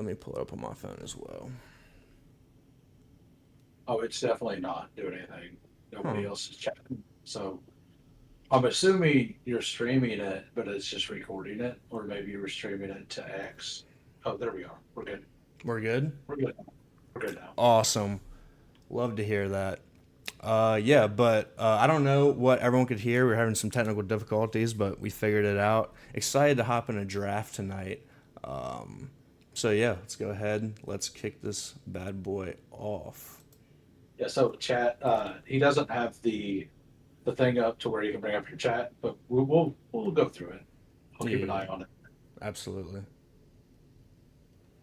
Let me pull it up on my phone as well. Oh, it's definitely not doing anything. Huh. Nobody else is chatting. So I'm assuming you're streaming it, but it's just recording it, or maybe you were streaming it to X. Oh, there we are. We're good. We're good? We're good. We're good now. Awesome. Love to hear that. Yeah, but I don't know what everyone could hear. We're having some technical difficulties, but we figured it out. Excited to hop in a draft tonight. So yeah, let's go ahead. Let's kick this bad boy off. Yeah. So chat. He doesn't have the thing up to where you can bring up your chat, but we'll go through it. I'll keep an Yeah, eye on it. absolutely.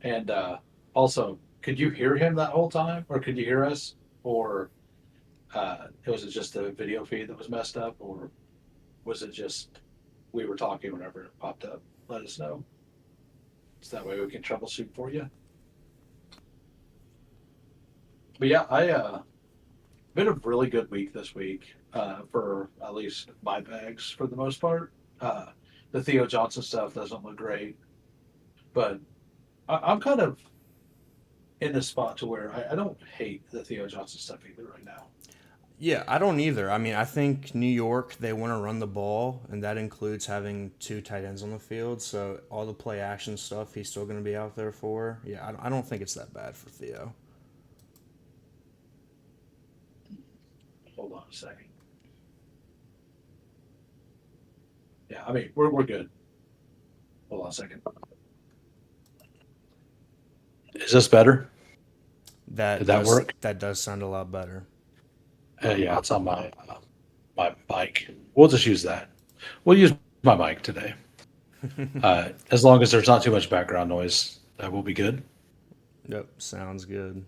And also, could you hear him that whole time, or could you hear us, or was it just the video feed that was messed up, or was it just we were talking whenever it popped up? Let us know, so that way we can troubleshoot for you. But yeah, I been a really good week this week for at least my bags for the most part. The Theo Johnson stuff doesn't look great, but I'm kind of in a spot to where I don't hate the Theo Johnson stuff either right now. Yeah, I don't either. I mean, I think New York, they want to run the ball, and that includes having two tight ends on the field. So all the play action stuff, he's still going to be out there for. Yeah, I don't think it's that bad for Theo. Hold on a second. Yeah, I mean we're good. Hold on a second. Is this better? Did That that does work? that does sound a lot better. Yeah, it's on my mic. We'll just use that. We'll use my mic today. As long as there's not too much background noise, that will be good. Yep, sounds good.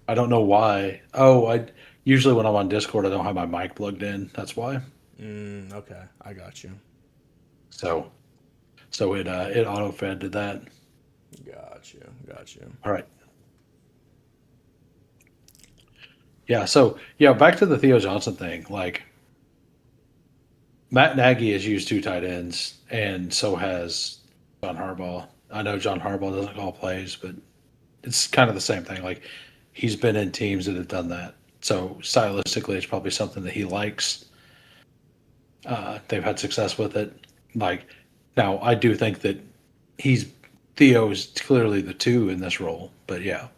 I don't know why. Oh, I usually when I'm on Discord, I don't have my mic plugged in. That's why. Okay, I got you. So it auto fed to that. Got you. Got you. All right. Yeah. So yeah, back to the Theo Johnson thing. Like Matt Nagy has used two tight ends, and so has John Harbaugh. I know John Harbaugh doesn't call plays, but it's kind of the same thing. Like he's been in teams that have done that. So stylistically, it's probably something that he likes. They've had success with it. Like now, I do think that he's Theo is clearly the two in this role. But yeah,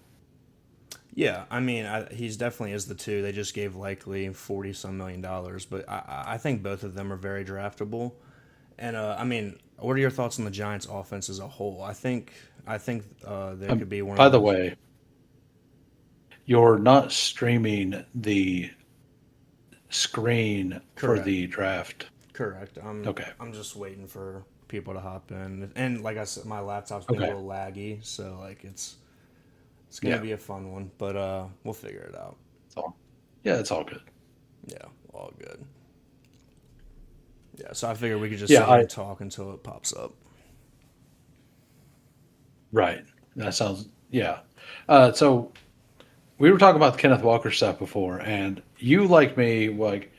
Yeah, I mean, he's definitely is the two. They just gave likely 40 some $1 million, but I think both of them are very draftable. And I mean, what are your thoughts on the Giants' offense as a whole? I think there could be one of by the those. way, you're not streaming the screen for Correct, the draft. correct. Okay. I'm just waiting for people to hop in, and like I said, my laptop's being a Okay. little laggy, so like it's gonna Yeah. be a fun one, but we'll figure it out. It's all. Yeah, it's all good. Yeah, all good. Yeah, so I figured we could just Yeah. sit here and talk until it pops up. Right. That sounds. Yeah. So we were talking about the Kenneth Walker stuff before, and you like me, like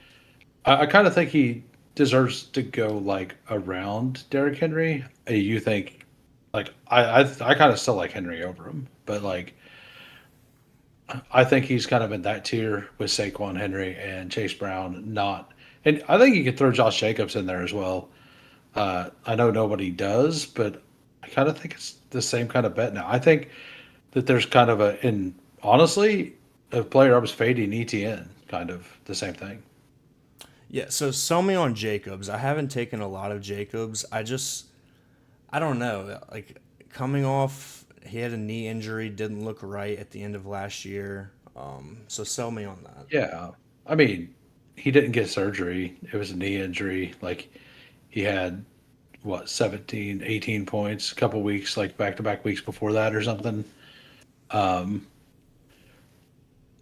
I kind of think he deserves to go like around Derrick Henry. You think like I kind of still like Henry over him, but like I think he's kind of in that tier with Saquon Henry and Chase Brown. Not, and I think you could throw Josh Jacobs in there as well. I know nobody does, but I kind of think it's the same kind of bet now. I think that there's kind of a, and honestly, a player I was fading ETN, kind of the same thing. Yeah, so sell me on Jacobs. I haven't taken a lot of Jacobs. I don't know. Like coming off, he had a knee injury, didn't look right at the end of last year. So sell me on that. Yeah. I mean, he didn't get surgery. It was a knee injury. Like he had what 17, 18 points a couple weeks like back to back weeks before that or something. Um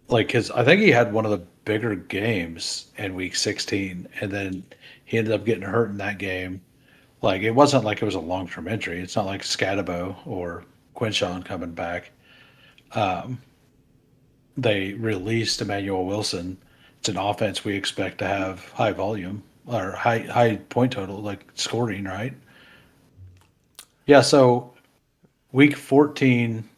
like cuz I think he had one of the bigger games in week 16 and then he ended up getting hurt in that game. Like it wasn't like it was a long-term injury. It's not like Scatabo or Quinshawn coming back. Um they released Emmanuel Wilson. It's an offense we expect to have high volume or high point total, like scoring, right? Yeah. So week 14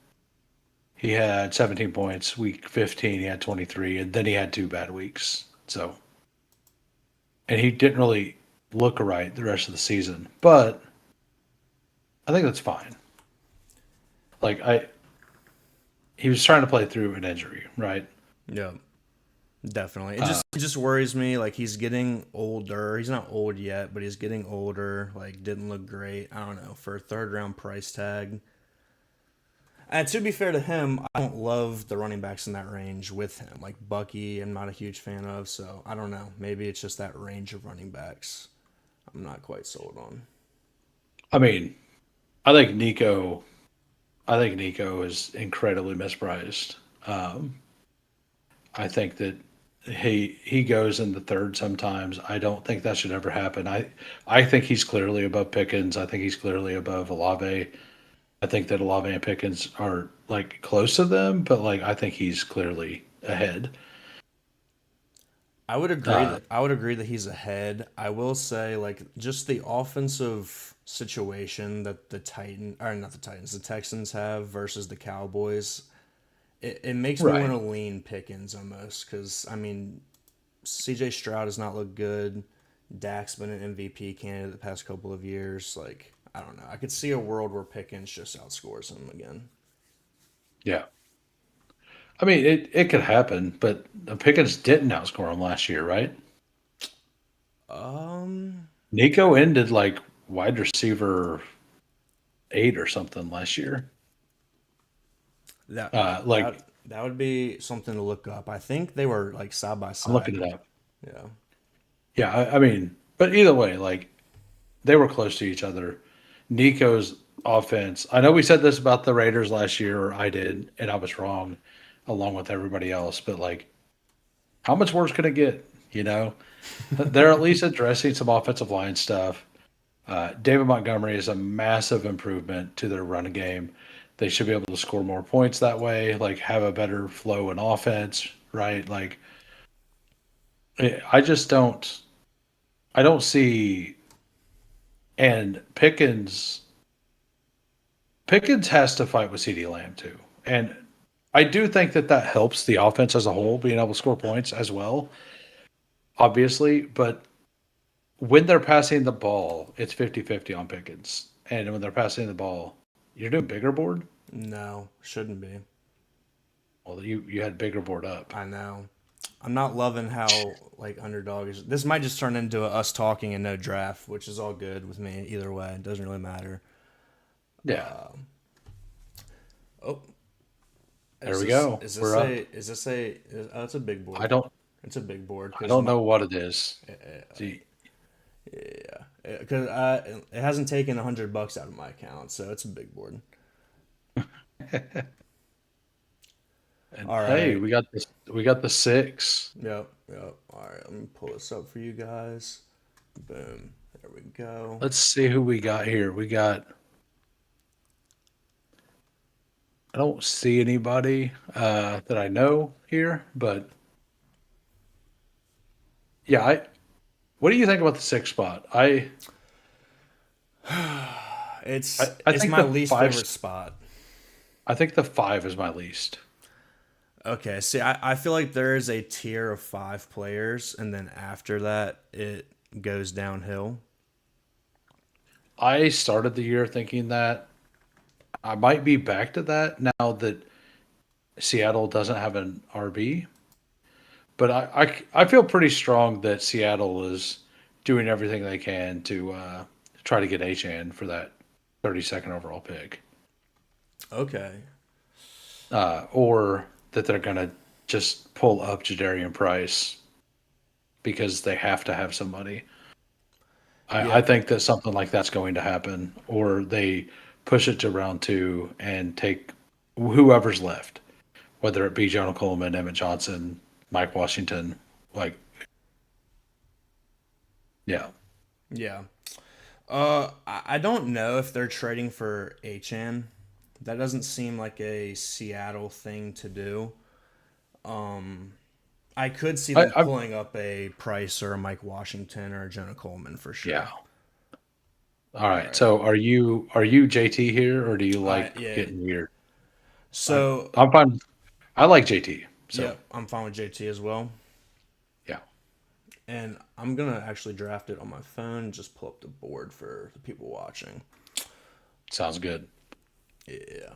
he had 17 points. Week 15 he had 23, and then he had two bad weeks. So, and he didn't really look right the rest of the season. But I think that's fine. Like he was trying to play through an injury, right? Yeah, definitely. Uh, It just worries me. Like he's getting older. He's not old yet, but he's getting older. Like didn't look great. I don't know for a third round price tag. And to be fair to him, I don't love the running backs in that range with him. Like Bucky, I'm not a huge fan of. So I don't know. Maybe it's just that range of running backs. I'm not quite sold on. I mean, I think Nico. I think Nico is incredibly mispriced. Um, I think that he goes in the third sometimes. I don't think that should ever happen. I think he's clearly above Pickens. I think he's clearly above Olave. I think that Olave and Pickens are like close to them, but like I think he's clearly ahead. Uh, I would agree that he's ahead. I will say like just the offensive situation that the Titan or not the Titans, the Texans have versus the Cowboys. It makes me want right. to lean Pickens almost because I mean CJ Stroud has not looked good. Dak's been an MVP candidate the past couple of years. Like I don't know. I could see a world where Pickens just outscores him again. Yeah. I mean, it could happen, but Pickens didn't outscore him last year, right? Um, Nico ended like wide receiver 8 or something last year. that Like that would be something to look up. I think they were like side by I'm looking side. it up. Yeah. Yeah, I mean, but either way, like they were close to each other. Nico's offense. I know we said this about the Raiders last year, or I did, and I was wrong, along with everybody else. But like, how much worse can it get? You know, they're at least addressing some offensive line stuff. David Montgomery is a massive improvement to their run game. They should be able to score more points that way, like have a better flow in offense, right? Like, I just don't. I don't see. And Pickens has to fight with CeeDee Lamb too, and I do think that that helps the offense as a whole, being able to score points as well, obviously. But when they're passing the ball, it's 50-50 on Pickens, and when they're passing the ball, you're doing bigger board. No, shouldn't be. Well, you had bigger board up. I know. I'm not loving how like underdog is. This might just turn into us talking and no draft, which is all good with me either way. It doesn't really matter. Yeah, Oh, there we go. We're up. oh, it's a big I board. don't It's a big board I because don't my know what it is. See, yeah because it hasn't taken $100 out of my account, so it's a big board. and All hey, right. we got this. We got the six. Yep. Yep. All right. Let me pull this up for you guys. Boom. There we go. Let's see who we got here. We got. I don't see anybody that I know here, but yeah. What do you think about the sixth spot? I It's think my the least five. favorite spot. I think the five is my least. Okay, see, I feel like there is a tier of five players, and then after that, it goes downhill. I started the year thinking that I might be back to that now that Seattle doesn't have an RB. But I feel pretty strong that Seattle is doing everything they can to try to get Achan for that 32nd overall pick, Okay. or that they're going to just pull up Jadarian Price because they have to have some money. I Yeah. think that something like that's going to happen, or they push it to round two and take whoever's left, whether it be Jonah Coleman, Emmett Johnson, Mike Washington. Like, yeah, Yeah. I don't know if they're trading for Achan. That doesn't seem like a Seattle thing to do. I could see them I, pulling up a Price or a Mike Washington or a Jonah Coleman for yeah. sure. All All right. right. So are you JT here, or do you like Yeah. getting weird? I, So, I'm fine. I like JT. So yep, I'm fine with JT as well. yeah, And I'm gonna actually draft it on my phone. Just pull up the board for the people watching. sounds good. Yeah.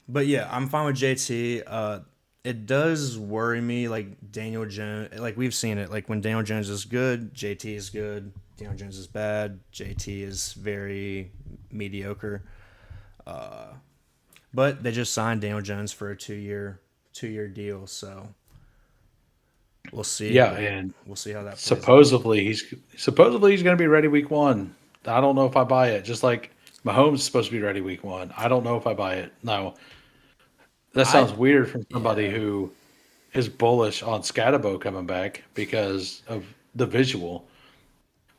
But yeah, I'm fine with JT. It does worry me, like Daniel Jones. Like we've seen it. Like when Daniel Jones is good, JT is good. Daniel Jones is bad. JT is very mediocre. But they just signed Daniel Jones for a two year deal. So we'll see. Yeah, and We'll see how that plays out. supposedly he's going to be ready week one. I don't know if I buy it. Just like Mahomes is supposed to be ready week one. I don't know if I buy it. No, that I sounds weird from somebody Yeah. who is bullish on Scatabo coming back because of the visual.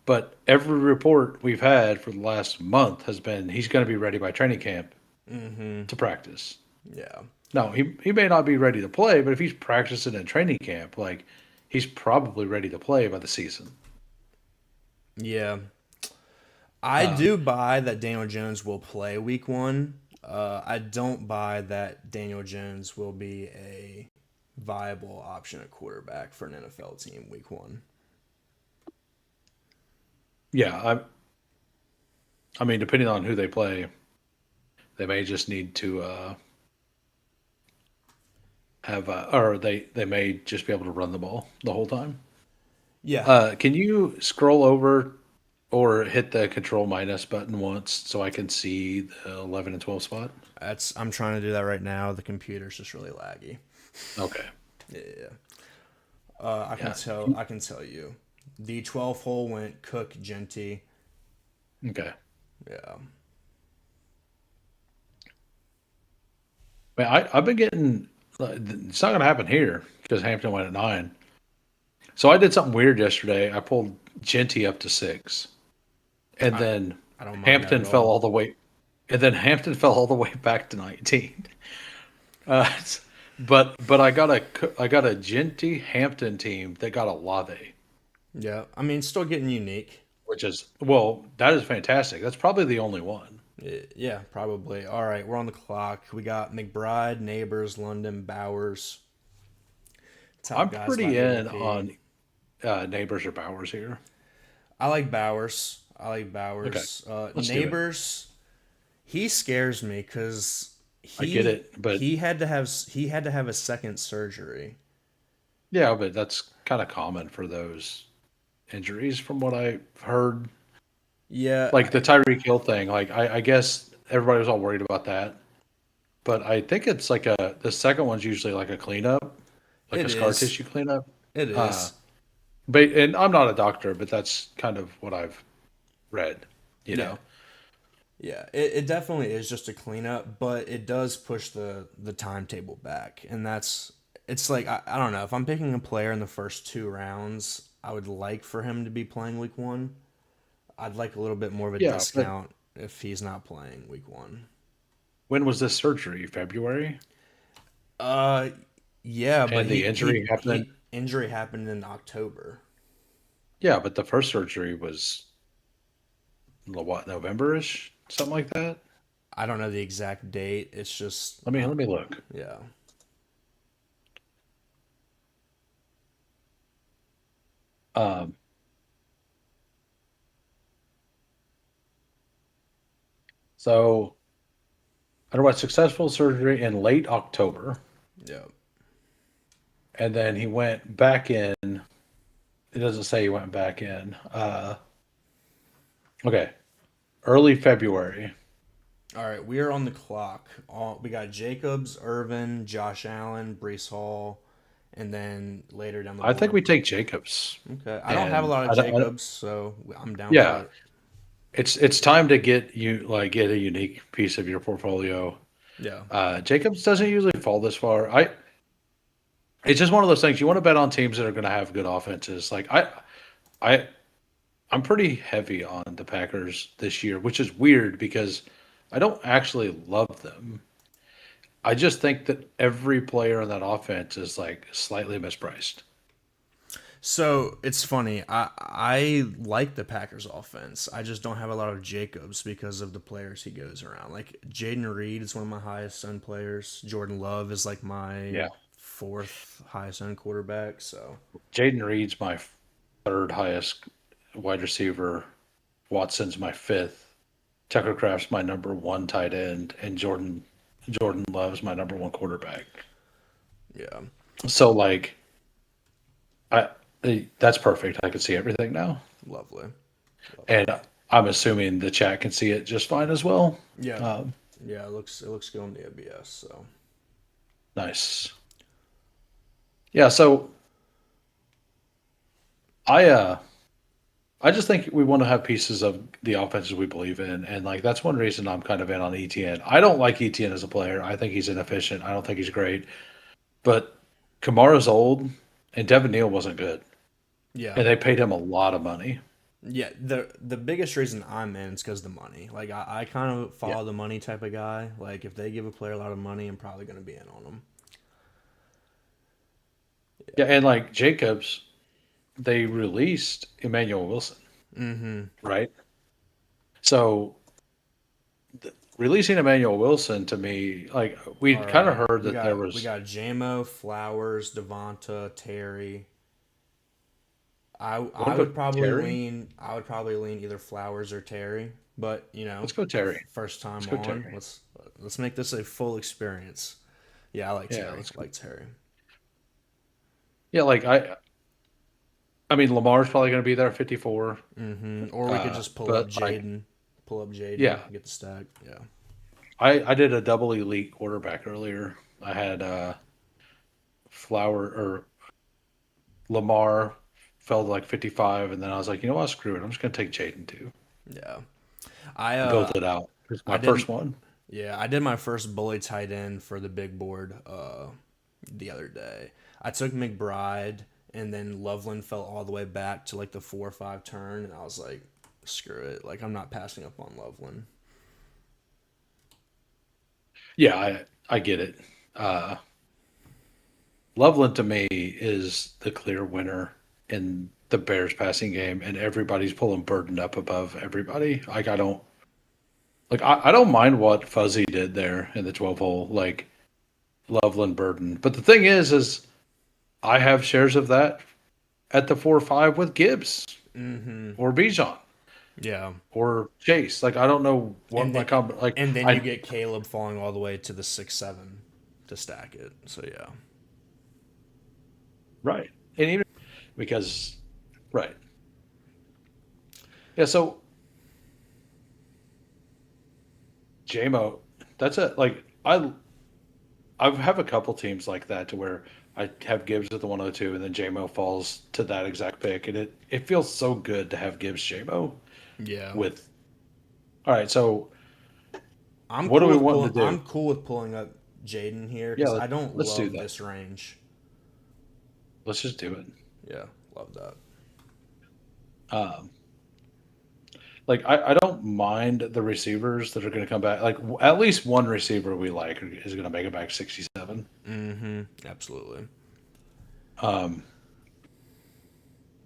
But every report we've had for the last month has been he's going to be ready by training camp to practice. Yeah. No, he may not be ready to play, but if he's practicing in training camp, like he's probably ready to play by the season. Yeah. I do buy that Daniel Jones will play week one. I don't buy that Daniel Jones will be a viable option at quarterback for an NFL team week one. Yeah, I mean, depending on who they play, they may just need to have, or they may just be able to run the ball the whole time. Yeah, Can you scroll over or hit the control minus button once so I can see the 11 and 12 spot? I'm trying to do that right now. The computer's just really laggy. Okay. Yeah. I can Yeah. tell. I can tell you, the 12 hole went Cook Genty. Okay. Yeah. Man, I've been getting. It's not going to happen here because Hampton went at 9. So I did something weird yesterday. I pulled Genty up to 6, and I then I don't mind that Hampton at fell all. all the way, and then Hampton fell all the way back to 19. Uh, but I got a Genty Hampton team that got a Lave, Yeah. I mean, still getting unique. which is well, that is fantastic. That's probably the only one. Yeah, probably. All right, we're on the clock. We got McBride, Neighbors, London, Bowers. Top I'm guys by pretty in ADP. on Neighbors or Bowers here. I like Bowers. Okay, let's do it. Neighbors. He scares me because I get he it, but he had to have a second surgery. yeah, but that's kind of common for those injuries, from what I've heard. Yeah, Like the Tyreek Hill thing, like I guess everybody was all worried about that, but I think it's like the second one's usually like a cleanup, like it a scar is. tissue cleanup. It Uh, is. but and I'm not a doctor, but that's kind of what I've read. You Yeah. know, Yeah, it definitely is just a cleanup, but it does push the timetable back, and that's it's like I don't know if I'm picking a player in the first two rounds, I would like for him to be playing week one. I'd like a little bit more of a yeah. But discount if he's not playing week one. when was this surgery? February, Uh, yeah, but and the injury happened. he injury happened in October. Yeah, but the first surgery was what, November-ish, something like that. I don't know the exact date. It's just Let me look. yeah, Um, so underwent successful surgery in late October, yeah. and then he went back in. It doesn't say he went back in. Okay, early February. All right, we are on the clock. We got Jacobs, Irvin, Josh Allen, Brees Hall, and then later down the I think board. we take Jacobs, Okay, I don't have a and lot of Jacobs, so I'm down for yeah, it. it's time to get a unique piece of your portfolio. Yeah, Jacobs doesn't usually fall this far. It's just one of those things you want to bet on teams that are going to have good offenses. Like I I'm pretty heavy on the Packers this year, which is weird because I don't actually love them. I just think that every player in that offense is like slightly mispriced. So it's funny. I like the Packers offense. I just don't have a lot of Jacobs because of the players he goes around. Like Jaden Reed is one of my highest owned players. Jordan Love is like my Yeah. fourth highest owned quarterback. So Jaden Reed's my third highest wide receiver. Watson's my fifth. Tucker Craft's my number one tight end, and Jordan Love's my number one quarterback. yeah, So like, I that's perfect. I can see everything now, lovely, lovely. and I'm assuming the chat can see it just fine as well. Yeah, Um, yeah. It looks good on the ABS. So nice. Yeah. So I uh I just think we want to have pieces of the offenses we believe in, and like that's one reason I'm kind of in on ETN. I don't like ETN as a player. I think he's inefficient. I don't think he's great. But Kamara's old, and Devin Neal wasn't good, yeah, and they paid him a lot of money. yeah. The biggest reason I'm in is because the money. Like I kind of Yeah, follow the money type of guy. Like if they give a player a lot of money, I'm probably going to be in on them. yeah, and like Jacobs, they released Emmanuel Wilson, Mm-hmm. right? So releasing Emmanuel Wilson to me, like All we'd kind of right. heard We that there got we was got JMO, Flowers, Devonta, Terry. I what I about would probably Terry? lean I would probably lean either Flowers or Terry. But Let's go Terry. first Let's time go on, Terry. let's make this a full experience. Yeah, I like Yeah, Terry. let's I go. like Terry. Yeah, like I mean Lamar's probably going to be there at 54. Or we could just But like pull up Jaden, yeah, get the stack. Yeah. I did a double elite quarterback earlier. I had Flower or Lamar fell to like 55, and then I was like, you know what, screw it. I'm just going to take Jaden too. Yeah. I Built uh it out. It's I my did first one. yeah, I did my first bully tight end for the big board the other day. I took McBride and then Loveland fell all the way back to like the 4 or 5 turn and I was like, screw it. Like I'm not passing up on Loveland. Yeah, I get it. Uh, Loveland to me is the clear winner in the Bears passing game, and everybody's pulling Burden up above everybody. Like I don't mind what Fuzzy did there in the 12 hole, like Loveland Burden. But the thing is I have shares of that at the 4 or 5 with Gibbs Mhm. or Bijan Yeah. or Chase. Like I don't know what And my then comp like and then you I get Caleb falling all the way to the 6-7 to stack it. So yeah. right. And even because right. Yeah, so JMO, that's it. Like I have a couple teams like that to where I have Gibbs at the 102 and then JMO falls to that exact pick and it feels so good to have Gibbs JMO Yeah. with all right, so what do we want to do? I'm cool with pulling up Jaden here Yeah, cuz I don't let's do love that. this range. Let's just do it. Yeah, love that. Um, like I don't mind the receivers that are going to come back. Like at least one receiver we like is going to make it back 67. Mhm. Absolutely. Um,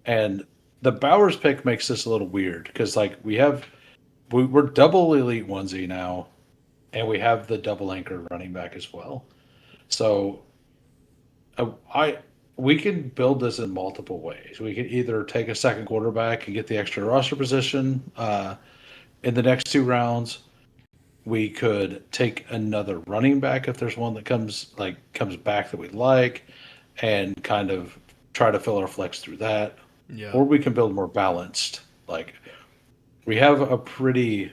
and the Bowers pick makes this a little weird because like we're double elite onesie now, and we have the double anchor running back as well. So I we can build this in multiple ways. We could either take a second quarterback and get the extra roster position in the next 2 rounds. We could take another running back if there's one that comes back that we like, and kind of try to fill our flex through that. Yeah. Or we can build more balanced. Like we have a pretty,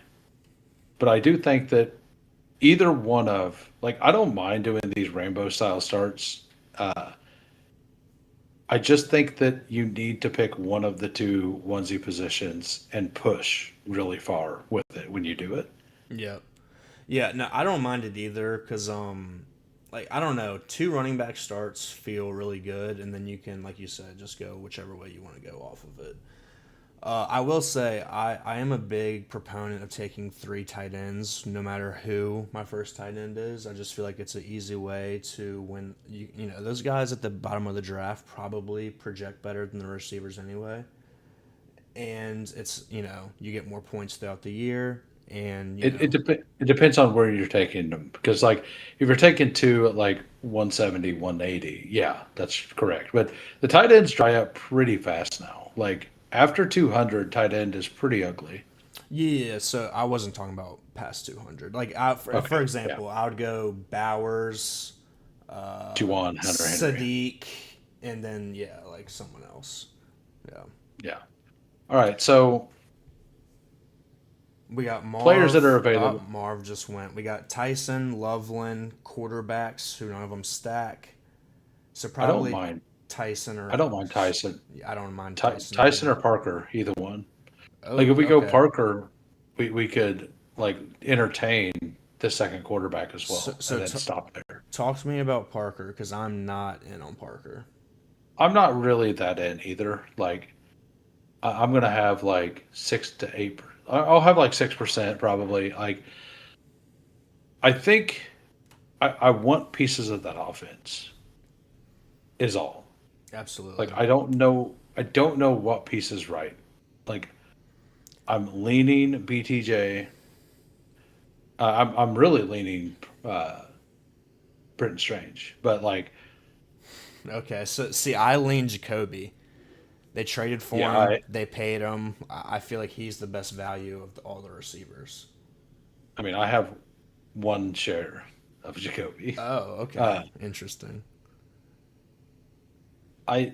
but I do think that either one of like I don't mind doing these rainbow style starts. Uh, I just think that you need to pick one of the two onesie positions and push really far with it when you do it. Yeah. Yeah, no, I don't mind it either cuz like I don't know, two running back starts feel really good and then you can like you said just go whichever way you want to go off of it. I will say I am a big proponent of taking three tight ends, no matter who my first tight end is. I just feel like it's an easy way to win. You know, those guys at the bottom of the draft probably project better than the receivers anyway, and it's you get more points throughout the year, and It depends on where you're taking them because like if you're taking two at like 170, 180, yeah, that's correct. But the tight ends dry up pretty fast now. Like after 200, tight end is pretty ugly. yeah. So I wasn't talking about past 200. Like for Okay, yeah. example, I would go Bowers, Juwan, Hunter Henry. Sadiq, and then yeah, like someone else. Yeah. Yeah. All right. So We got players that are Marv. available. Marv just went. We got Tyson, Loveland, quarterbacks who none of them stack. So I don't probably mind. Tyson I or don't mind Tyson. I don't mind Tyson Tyson or either. Parker, either one. Like Oh, if we go okay. Parker, we could like entertain the second quarterback as So, well, and so then t- stop there. talk to me about Parker because I'm not in on Parker. I'm not really that in either. Like I'm gonna have like 6 to 8. I'll have like 6% probably. Like I think I want pieces of that offense. Is all. Like Absolutely. I don't know what piece is right. Like I'm leaning BTJ. I'm really leaning Britton Strange, but like Okay. So see, I lean Jacoby. They traded for yeah, him. They paid him. I feel like he's the best value of all the receivers. I mean I have one share of Jacoby. Oh, okay. Uh, Interesting. I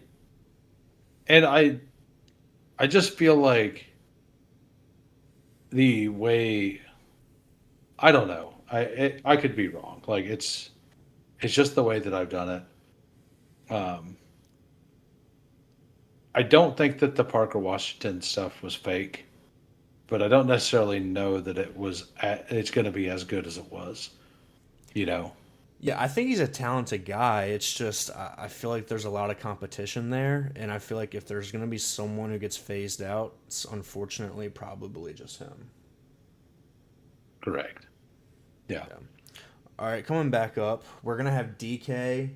and I just feel like the way I don't know. I could be wrong. Like it's just the way that I've done it. I don't think that the Parker Washington stuff was fake, but I don't necessarily know that it's going to be as good as it was. You know, Yeah, I think he's a talented guy. It's just I feel like there's a lot of competition there, and I feel like if there's going to be someone who gets phased out, it's unfortunately probably just him. correct. Yeah, Yeah. All right, coming back up, we're gonna have DK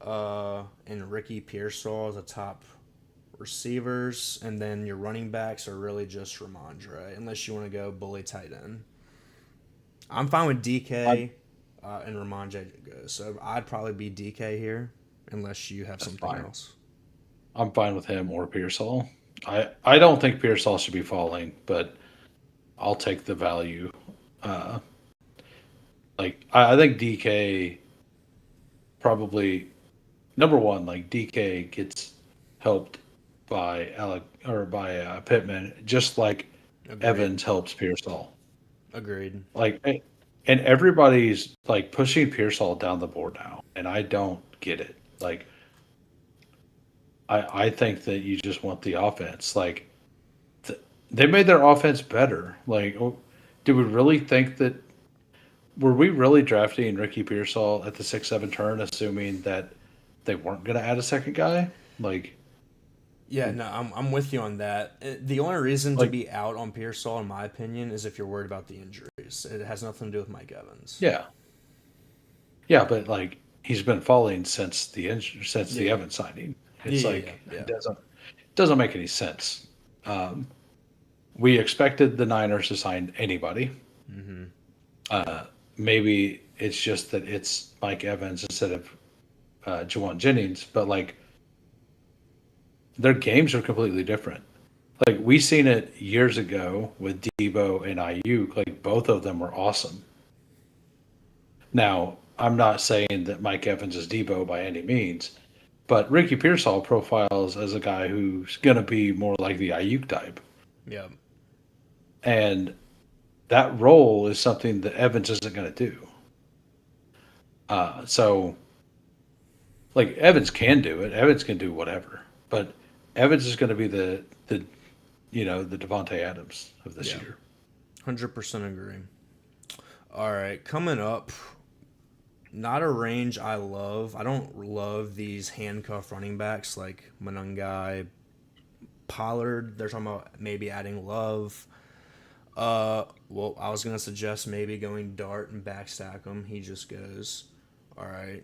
and Ricky Pearsall as the top receivers, and then your running backs are really just Ramondre, unless you want to go bully tight end. I'm fine with I'm, DK and Ramondre to go, so I'd probably be DK here, unless you have that's something fine. else. I'm fine with him or Pearsall. I don't think Pearsall should be falling, but I'll take the value. Uh, like I think DK probably number one. Like DK gets helped by Alec or by Pittman, just like Agreed. Evans helps Pearsall. Agreed. Like, and everybody's like pushing Pearsall down the board now, and I don't get it. Like, I think that you just want the offense. Like, they made their offense better. Like, do we really think that? Were we really drafting Ricky Pearsall at the 6-7 turn, assuming that they weren't going to add a second guy? Like, Yeah, no, I'm with you on that. The only reason to like be out on Pearsall, in my opinion, is if you're worried about the injuries. It has nothing to do with Mike Evans. yeah, yeah, but like he's been falling since the Yeah, Evans signing. yeah, It's yeah, yeah. like Yeah. it doesn't make any sense. Um, we expected the Niners to sign anybody. Mm-hmm. Maybe it's just that it's Mike Evans instead of Jawan Jennings, but like their games are completely different. Like we seen it years ago with Debo and Ayuk. Like both of them were awesome. Now I'm not saying that Mike Evans is Debo by any means, but Ricky Pearsall profiles as a guy who's going to be more like the Ayuk type, Yeah. and that role is something that Evans isn't going to do. So like Evans can do it. Evans can do whatever, but Evans is going to be the the Devonte Adams of this Yeah. year. 100% agree. All right, coming up, not a range I love. I don't love these handcuff running backs like Manungai, Pollard, they're talking about maybe adding Love. Well, I was gonna suggest maybe going Dart and backstack him. He just goes. All right,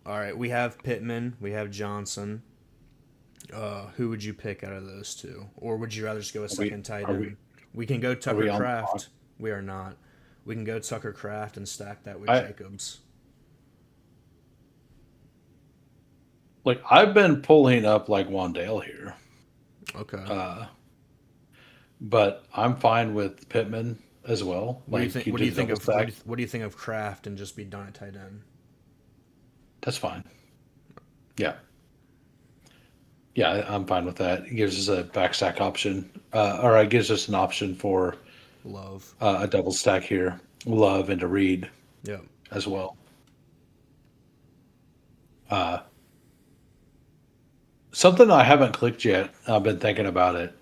all right. We have Pittman. We have Johnson. Who would you pick out of those two, or would you rather just go a Are we second tight are we end? We can go are Tucker we on the clock? Craft. We are not. We can go Tucker Craft and stack that with I Jacobs. like I've been pulling up like Wandale here, Okay. uh, but I'm fine with Pittman as well. What do you Like think? you What do you did think double of stack. what do you think of Kraft and just be done at tight end? That's fine. Yeah, yeah, I'm fine with that. It gives us a backstack option, or it gives us an option for Love. a double stack here. Love and to read Yep. as well. Uh, Something I haven't clicked yet. I've been thinking about it.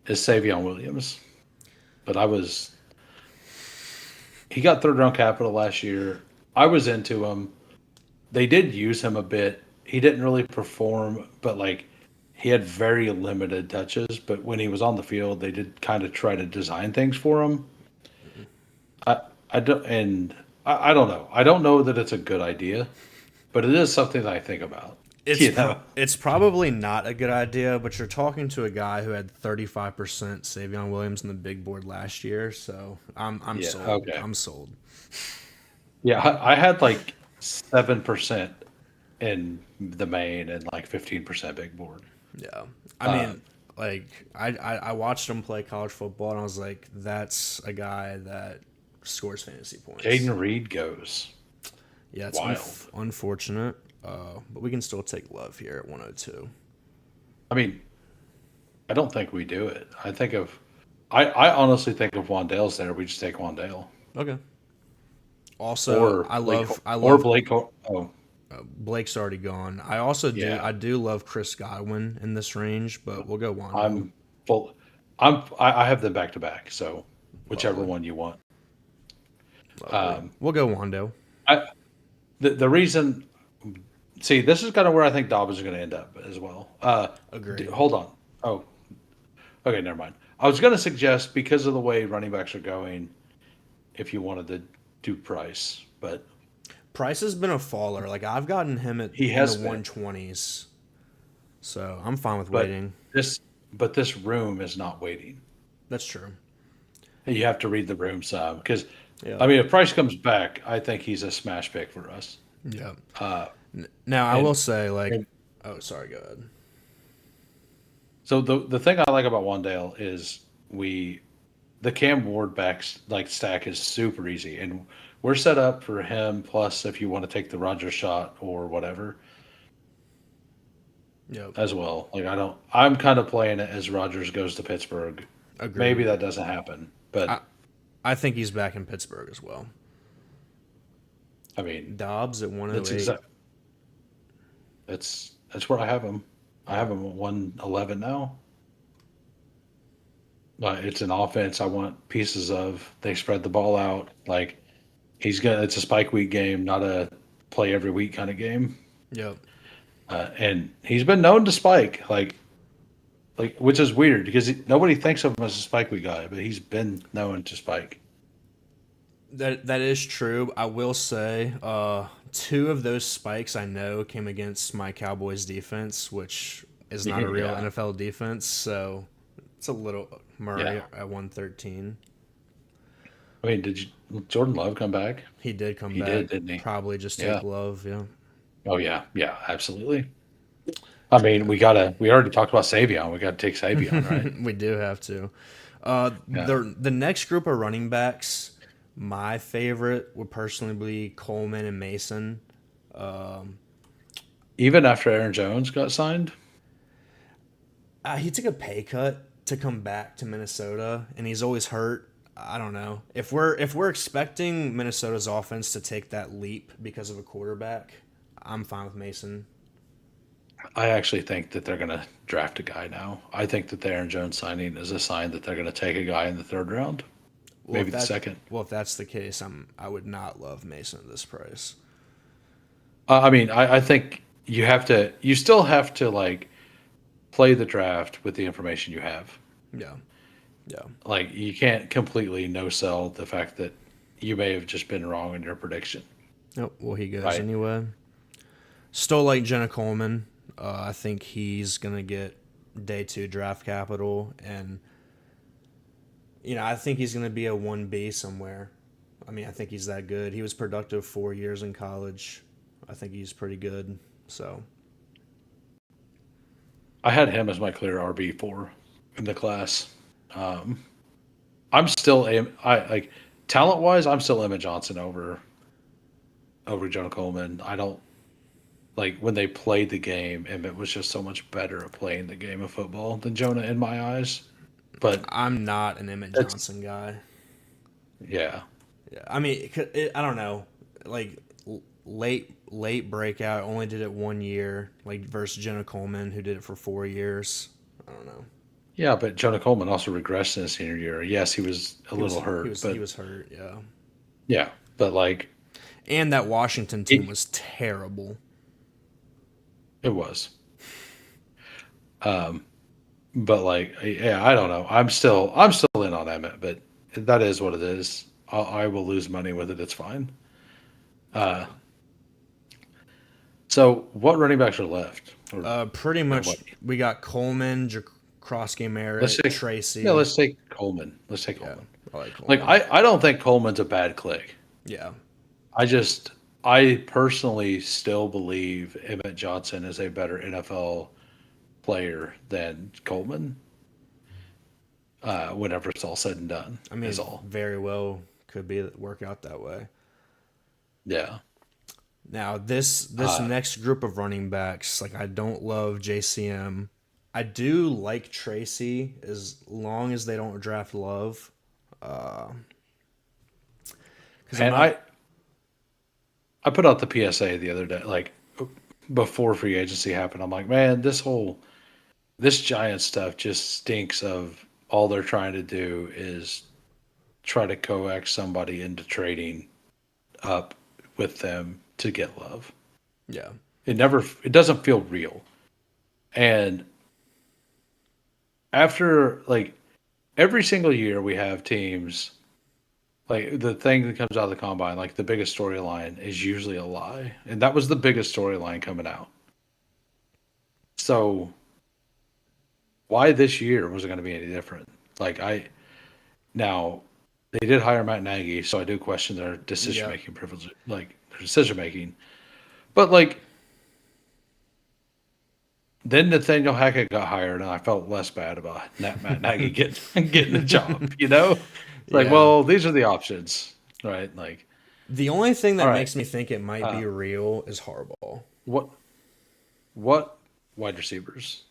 Is Savion Williams, but he got third round capital last year. I was into him. They did use him a bit. He didn't really perform, but like he had very limited touches. But when he was on the field, they did kind of try to design things for him. I I don't and I don't know. I don't know that it's a good idea, but it is something that I think about. You know? It's probably not a good idea, but you're talking to a guy who had 35% Savion Williams in the big board last year, so I'm Yeah. sold. Okay. I'm sold. Yeah. I had like 7% in the main and like 15% big board. Yeah. I Uh, mean, like I watched him play college football and I was like, that's a guy that scores fantasy points. Jaden Reed goes Yeah, it's wild. unfortunate, but we can still take Love here at 102. I mean, I don't think we do it. I honestly think if Wandale's there, we just take Wandale Okay. Also, I Or love Blake. Oh, Blake's already gone. yeah. I do love Chris Godwin in this range, but we'll go Wando. I'm full. I have them back to back. So whichever Lovely, one you want. lovely. Um, We'll go Wando. I the reason. See, this is kind of where I think Dobbins is going to end up as well. Agreed. Hold on. Oh, okay, never mind. I was going to suggest because of the way running backs are going, if you wanted to do Price, but Price has been a faller. Like I've gotten him he in the has been. 120s, so I'm fine with But waiting. this but this room is not waiting. That's true. You have to read the room some because Yeah. I mean if Price comes back, I think he's a smash pick for us. Yeah. Uh, Now I will and, say, like, and oh, sorry, go ahead. so the thing I like about Wandale is the Cam Ward backs like stack is super easy and we're set up for him. Plus, if you want to take the Roger shot or whatever Yep. as well, like I'm kind of playing it as Rogers goes to Pittsburgh. Maybe Agreed. that doesn't happen, but I I think he's back in Pittsburgh as well. I mean Dobbs at that's 108. exact. That's where I have him. I have him at 111 now. It's an offense I want pieces of. They spread the ball out. Like it's a spike week game, not a play every week kind of game. Yep. And he's been known to spike, which is weird because nobody thinks of him as a spike week guy, but he's been known to spike. That is true. I will say, two of those spikes I know came against my Cowboys defense, which is not a real Yeah, NFL defense. So it's a little Murray yeah. at 113. I mean, Jordan Love come back? He did come He did, back. didn't he? Probably just Yeah. take Love. Yeah. Oh yeah, yeah, absolutely. I mean, we already talked about Savion. We gotta take Savion, right? We do have to. Yeah. The next group of running backs, my favorite would personally be Coleman and Mason. Even after Aaron Jones got signed? He took a pay cut to come back to Minnesota, and he's always hurt. I don't know if we're expecting Minnesota's offense to take that leap because of a quarterback. I'm fine with Mason. I actually think that they're gonna draft a guy now. I think that the Aaron Jones signing is a sign that they're gonna take a guy in the third round, Well, maybe the second. if that's the case, I would not love Mason at this price. I mean, I think you still have to like play the draft with the information you have. Yeah. Yeah. Like you can't completely no sell the fact that you may have just been wrong in your prediction, Oh, well, he goes right? anyway. Still like Jenna Coleman. I think he's gonna get day two draft capital, and I think he's gonna be a 1B somewhere. I mean, I think he's that good. He was productive 4 years in college. I think he's pretty good. So I had him as my clear RB4 in the class. Um, I'm still I like talent wise, I'm still Emmett Johnson over Jonah Coleman. I don't like when they played the game. Emmett was just so much better at playing the game of football than Jonah in my eyes. But I'm not an Emmett that's Johnson guy. yeah, Yeah, I mean, I don't know. Like late breakout, only did it 1 year. Like versus Jenna Coleman, who did it for 4 years. I don't know. yeah. But Jonah Coleman also regressed in his senior year. Yes, he was a He little was he hurt, was he but was hurt. Yeah, yeah, but like and that Washington team it, was terrible. it was. Um, but like yeah, I don't know. I'm still in on Emmett, but that is what it is. I will lose money with it. It's fine. Uh, so what running backs are left? Pretty Or much what? we got Coleman, Jakrosky Let's Merritt, take yeah, Tracy. let's take Coleman. Let's take Yeah, Coleman. I like Like Coleman. I don't think Coleman's a bad click. Yeah, I just I personally still believe Emmett Johnson is a better NFL player than Coleman. Whenever it's all said and done, I is mean, all. very well could be work out that way. Yeah. Now this Uh, next group of running backs, like I don't love JCM. I do like Tracy as long as they don't draft Love, because I'm and not. I put out the PSA the other day, like before free agency happened. I'm like, man, this Giant stuff just stinks of all they're trying to do is try to coax somebody into trading up with them to get Love. Yeah, It doesn't feel real. And after like every single year we have teams like the thing that comes out of the combine, like the biggest storyline is usually a lie. And that was the biggest storyline coming out. So why this year was it going to be any different? Like now they did hire Matt Nagy, so I do question their decision yeah, making privilege, like their decision making. But like then Nathaniel Hackett got hired, and I felt less bad about Matt Nagy getting the job. It's like, yeah. well, these are the options, right? Like, The only thing all that right, makes me think it might uh, be real is Harbaugh. what what wide receivers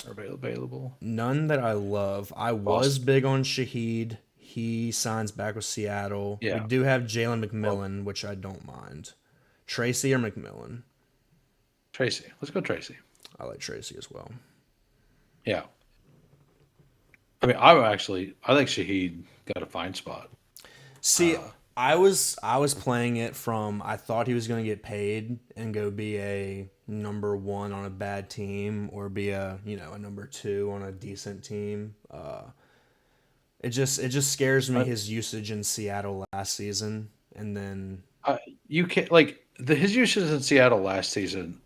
are available? None that I love. I was Boston, big on Shaheed. He signs back with Seattle. We yeah. do have Jalen Well, McMillan, which I don't mind. Tracy or McMillan? Tracy, let's go Tracy. I like Tracy as well. Yeah, I mean, I think Shaheed got a fine spot. See, Uh, I was playing it from I thought he was going to get paid and go be a number one on a bad team or be a number two on a decent team. It just scares me I, his usage in Seattle last season, and then you can't like his usage in Seattle last season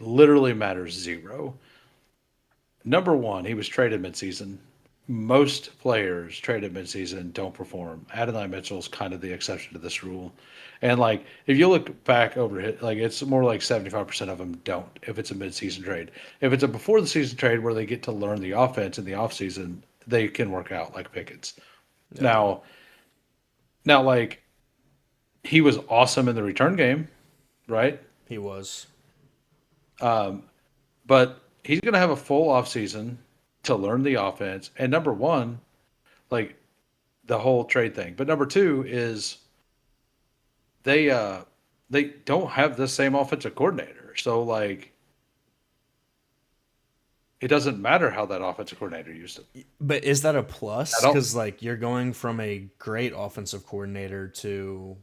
literally matters zero. Number one, he was traded midseason. Most players traded midseason don't perform. Adonai Mitchell's kind of the exception to this rule. And like if you look back over it, like it's more like 75% of them don't if it's a midseason trade. If it's a before the season trade where they get to learn the offense in the offseason, they can work out like Pickett's. yeah, Now now like he was awesome in the return game, right? he was. But he's going to have a full offseason to learn the offense. And number one, like the whole trade thing. But number two is they they don't have the same offensive coordinator. So like it doesn't matter how that offensive coordinator used him. But is that a I plus? don't Because like you're going from a great offensive coordinator to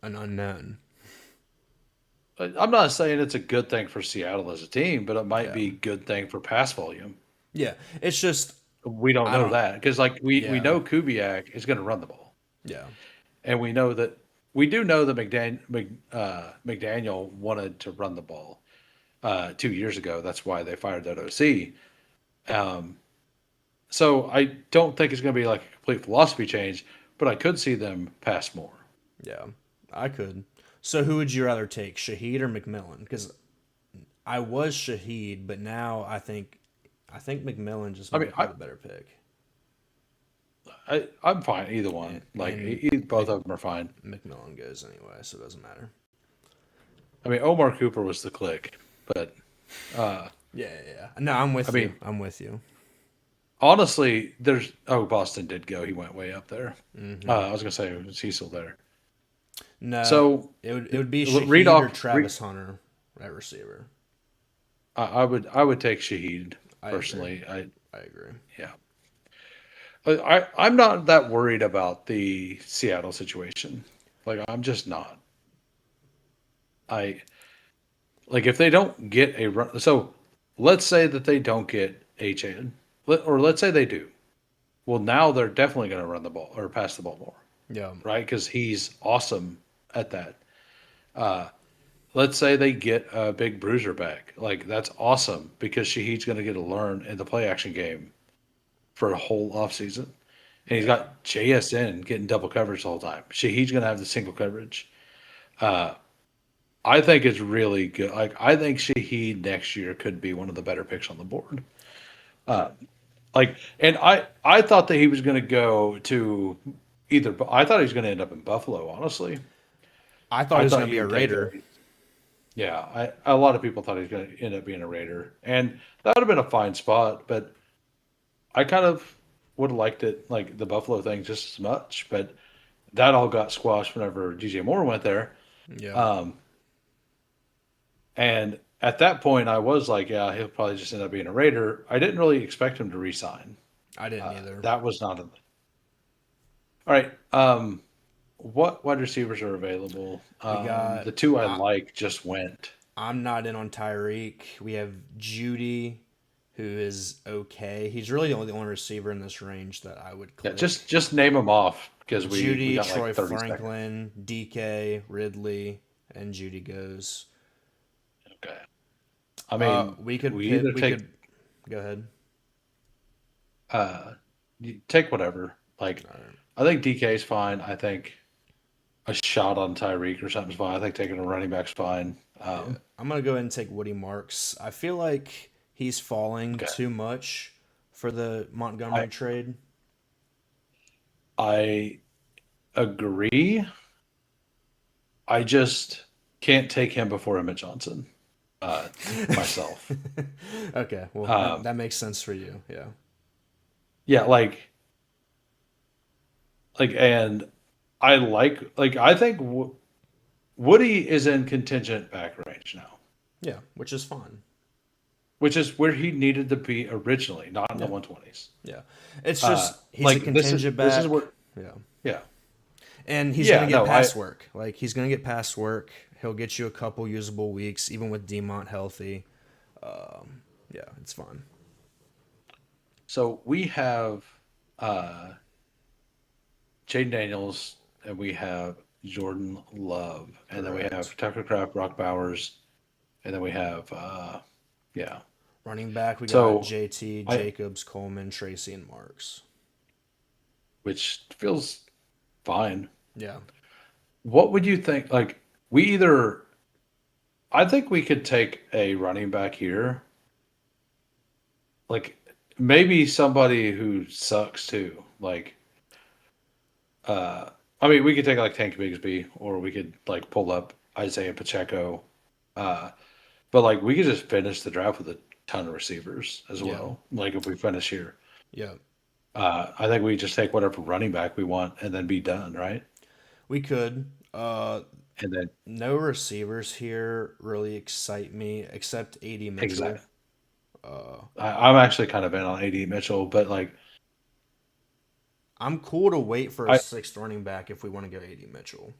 an unknown. I'm not saying it's a good thing for Seattle as a team, but it might Yeah, be a good thing for pass volume. Yeah, it's just We don't I know don't. that because like we Yeah, know Kubiak is going to run the ball, yeah, and we know that we do know that McDaniel wanted to run the ball 2 years ago. That's why they fired that OC. Um, so I don't think it's going to be like a complete philosophy change, but I could see them pass more. yeah. I could. So who would you rather take, Shaheed or McMillan? Because I was Shaheed, but now I think McMillan just I mean, might be the better pick. I'm fine either And, one. Like and both of them are fine. McMillan goes anyway, so it doesn't matter. I mean, Omar Cooper was the click, but uh, Yeah, yeah, yeah. No, I'm I with you. mean, I'm with you. honestly, there's Boston did go. He went way up there. Hmm. I was gonna say, is he still there? No, So it would be read Shaheed or off. Travis Hunter at receiver. I would take Shaheed I agree. personally. I agree. Yeah. I'm not that worried about the Seattle situation. Like I'm just not. I like if they don't get a run. So let's say that they don't get H.N. Or let's say they do. Well, now they're definitely going to run the ball or pass the ball more, Yeah, right? Because he's awesome at that. Uh, let's say they get a big bruiser back. Like that's awesome because Shaheed's going to get to learn in the play action game for a whole offseason. And he's yeah. got JSN getting double coverage the whole time. Shaheed's going to have the single coverage. Uh, I think it's really good. Like I think Shaheed next year could be one of the better picks on the board. Uh, and I thought that he was going to go to either. I thought he was going to end up in Buffalo. Honestly, I thought he I was thought gonna he be a would take Raider. a. Yeah, a lot of people thought he was going to end up being a Raider, and that would have been a fine spot. But I kind of would have liked it, like the Buffalo thing, just as much. But that all got squashed whenever DJ Moore went there. Yeah, Um, and at that point, I was like, yeah, he'll probably just end up being a Raider. I didn't really expect him to resign. I didn't either. That was not a. All right. What wide receivers are available? We got. The two I I, like just went. I'm not in on Tyreek. We have Judy, who is okay. He's really the only receiver in this range that I would Yeah, click. just name them off because we Judy, got like Troy 30 seconds. Franklin, DK, Ridley, and Judy goes. Okay. I mean, We could we pit. either We take could go ahead. you take whatever. Like, All right. I think DK is fine. I think a shot on Tyreek or something's fine. I think taking a running back's fine. Yeah, I'm gonna go ahead and take Woody Marks. I feel like he's falling Okay. too much for the I Montgomery trade. I agree. I just can't take him before Emmett Johnson. Uh, myself. Okay, well that Um, that makes sense for you. Yeah, yeah, and I think Woody is in contingent back range now, yeah, which is fine. which is where he needed to be originally, not in the Yeah, 120s. yeah. It's just he's a Like contingent this is back. where Yeah, yeah and he's gonna yeah get no I pass work. Like he's gonna get pass work. He'll get you a couple usable weeks, even with Demont healthy. Yeah, it's fine. so we have uh Jaden Daniels and we have Jordan Love and then we Correct. have Tucker Craft, Brock Bowers, and then we have yeah. Running back, we got So JT, I Jacobs, Coleman, Tracy, and Marks. which feels fine. Yeah. What would you think? Like we either I think we could take a running back here, like maybe somebody who sucks too. Like uh I mean we could take like Tank Bigsby or we could like pull up Isaiah Pacheco. Uh but like we could just finish the draft with a ton of receivers as Yeah. well. Like if we finish here. Yeah. I think we just take whatever running back we want and then be done, right? We could. And then No receivers here really excite me except AD Mitchell. exactly. I'm actually kind of in on AD Mitchell, but like I'm cool to wait for a I sixth running back if we want to go AD Mitchell.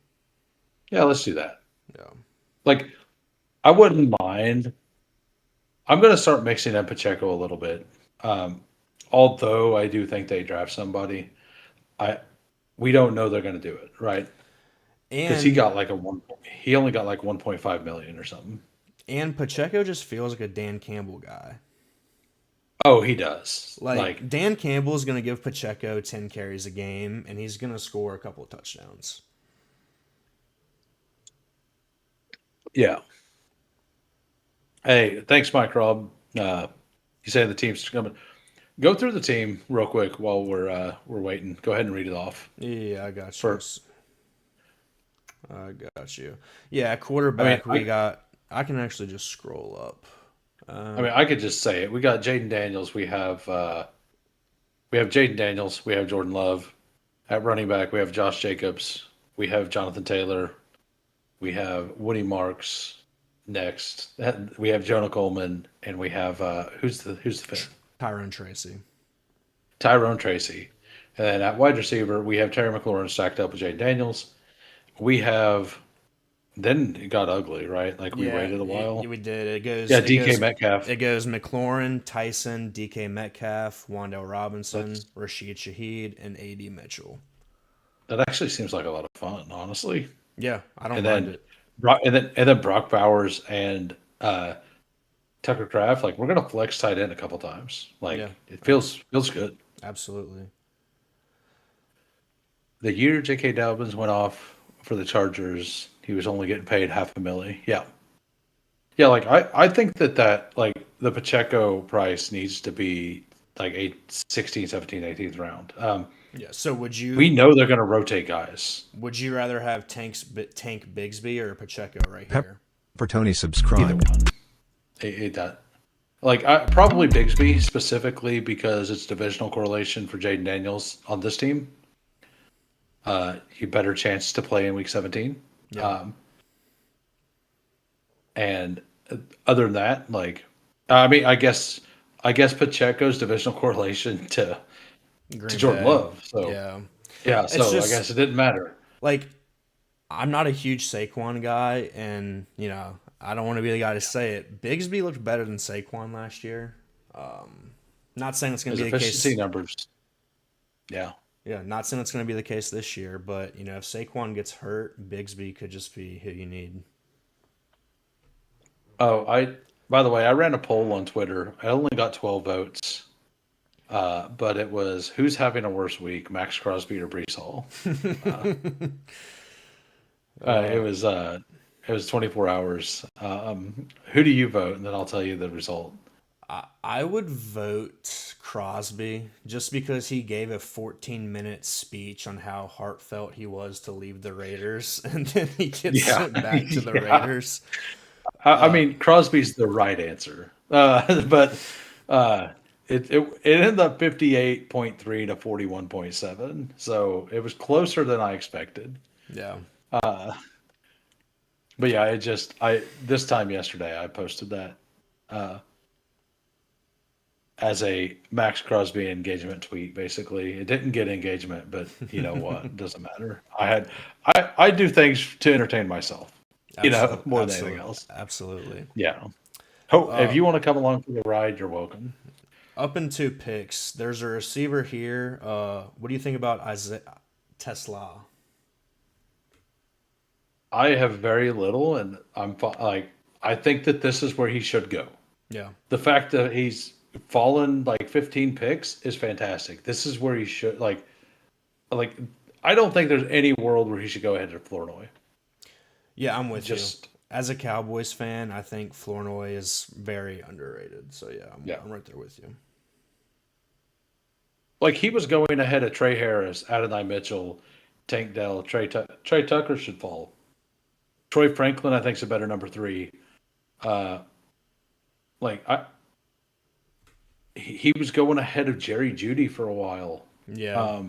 yeah, let's do that. Yeah. Like I wouldn't mind. I'm going to start mixing in Pacheco a little bit. Although I do think they draft somebody, I we don't know they're going to do it, right? Because And he only got like 1.5 million or something. Pacheco just feels like a Dan Campbell guy. Oh, he does. Like, Like Dan Campbell is going to give Pacheco 10 carries a game, and he's going to score a couple of touchdowns. yeah. Hey, thanks, Mike Rob. You say the team's coming. Go through the team real quick while we're waiting. Go ahead and read it off. Yeah, I got you. For I got you. Yeah, I mean, quarterback, we got. I can actually just scroll up. I could just say it. We got Jaden Daniels. We have Jaden Daniels. We have Jordan Love. At running back, we have Josh Jacobs. We have Jonathan Taylor. We have Woody Marks next. We have Jonah Coleman, and we have who's the fifth? Tyrone Tracy. Tyrone Tracy. And then at wide receiver, we have Terry McLaurin stacked up with Jaden Daniels. We have then it got ugly, right? Like we Yeah, waited a while. we did. It goes. Yeah, It DK goes. Metcalf. It goes McLaurin, Tyson, DK Metcalf, Wandale Robinson, That's Rashid Shaheed, and AD Mitchell. that actually seems like a lot of fun, honestly. Yeah, I don't And mind then it. and then Brock Bowers and Tucker Craft, like we're gonna flex tight end a couple times. Yeah, Like it feels good. absolutely. The year J.K. Dobbins went off for the Chargers, he was only getting paid half a milli. Yeah, yeah. Like I think that like the Pacheco price needs to be like 16, 17, 18th round. Yeah. So We know they're gonna rotate guys. would you rather have Tank Bigsby or Pacheco right Pepper here? for Tony Either subscribed. one. That like probably Bigsby specifically because it's divisional correlation for Jaden Daniels on this team. He better chance to play in week 17. Yeah. And other than that, like, I guess Pacheco's divisional correlation to Green Jordan Bay. Love. So Yeah. yeah, It's so I just guess it didn't matter. like I'm not a huge Saquon guy, and I don't want to be the guy to say it. Bigsby looked better than Saquon last year. Not saying it's going His to be the efficiency case. numbers. Yeah. Yeah, not saying it's going to be the case this year, but if Saquon gets hurt, Bigsby could just be who you need. Oh, by the way, I ran a poll on Twitter. I only got 12 votes. But it was who's having a worse week, Max Crosby or Brees Hall? It was 24 hours. Who do you vote? And then I'll tell you the result. I would vote Crosby just because he gave a 14-minute speech on how heartfelt he was to leave the Raiders, and then he gets Yeah, sent back to the yeah. Raiders. I mean, Crosby's the right answer, but it ended up 58.3 to 41.7, so it was closer than I expected. Yeah. But yeah, I this time yesterday I posted that as a Max Crosby engagement tweet. Basically, it didn't get engagement, but you know what? It doesn't matter. I do things to entertain myself, Absolutely. more than anything else. Absolutely. Yeah. If you want to come along for the ride, you're welcome. Up in 2 picks, there's a receiver here. What do you think about Isaiah Tesla? I have very little, and like I think that this is where he should go. Yeah. The fact that he's fallen like 15 picks is fantastic. This is where he should like I don't think there's any world where he should go ahead to Flournoy. Yeah, I'm with you. Just As a Cowboys fan, I think Flournoy is very underrated. So yeah, yeah. I'm right there with you. Like he was going ahead of Trey Harris, Adonai Mitchell, Tank Dell, Trey Tucker should fall. Troy Franklin, I think, is a better number 3. Uh, like he was going ahead of Jerry Jeudy for a while. Yeah.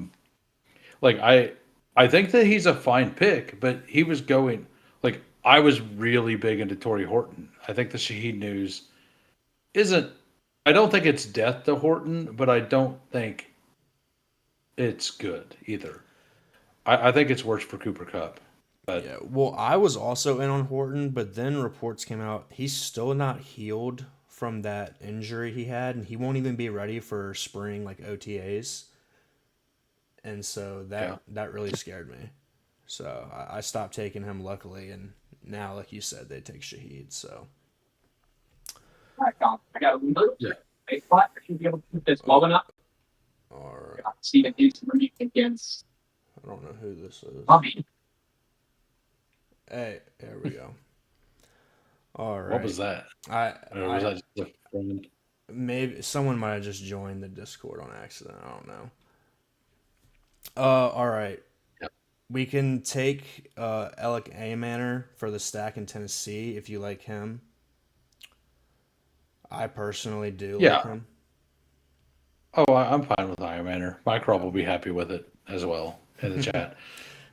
Like I think that he's a fine pick, but he was going like I was really big into Torrey Horton. I think the Shaheed news isn't. I don't think it's death to Horton, but I don't think it's good either. I think it's worse for Cooper Kupp. But Yeah. Well, I was also in on Horton, but then reports came out he's still not healed from that injury he had, and he won't even be ready for spring like OTAs. And so Yeah. that really scared me. So I stopped taking him, luckily, and now, like you said, they take Shaheed. So Yeah. oh, all right. I don't know who this is. Hey, there we go. All What right. was that? I Or was I that just a friend? maybe someone might have just joined the Discord on accident. I don't know. All right. Yeah. We can take Alec Manor for the stack in Tennessee if you like him. I personally do like Yeah. him. Oh, I'm fine with Iron Manor. Mike Rob Yeah, will be happy with it as well in the chat.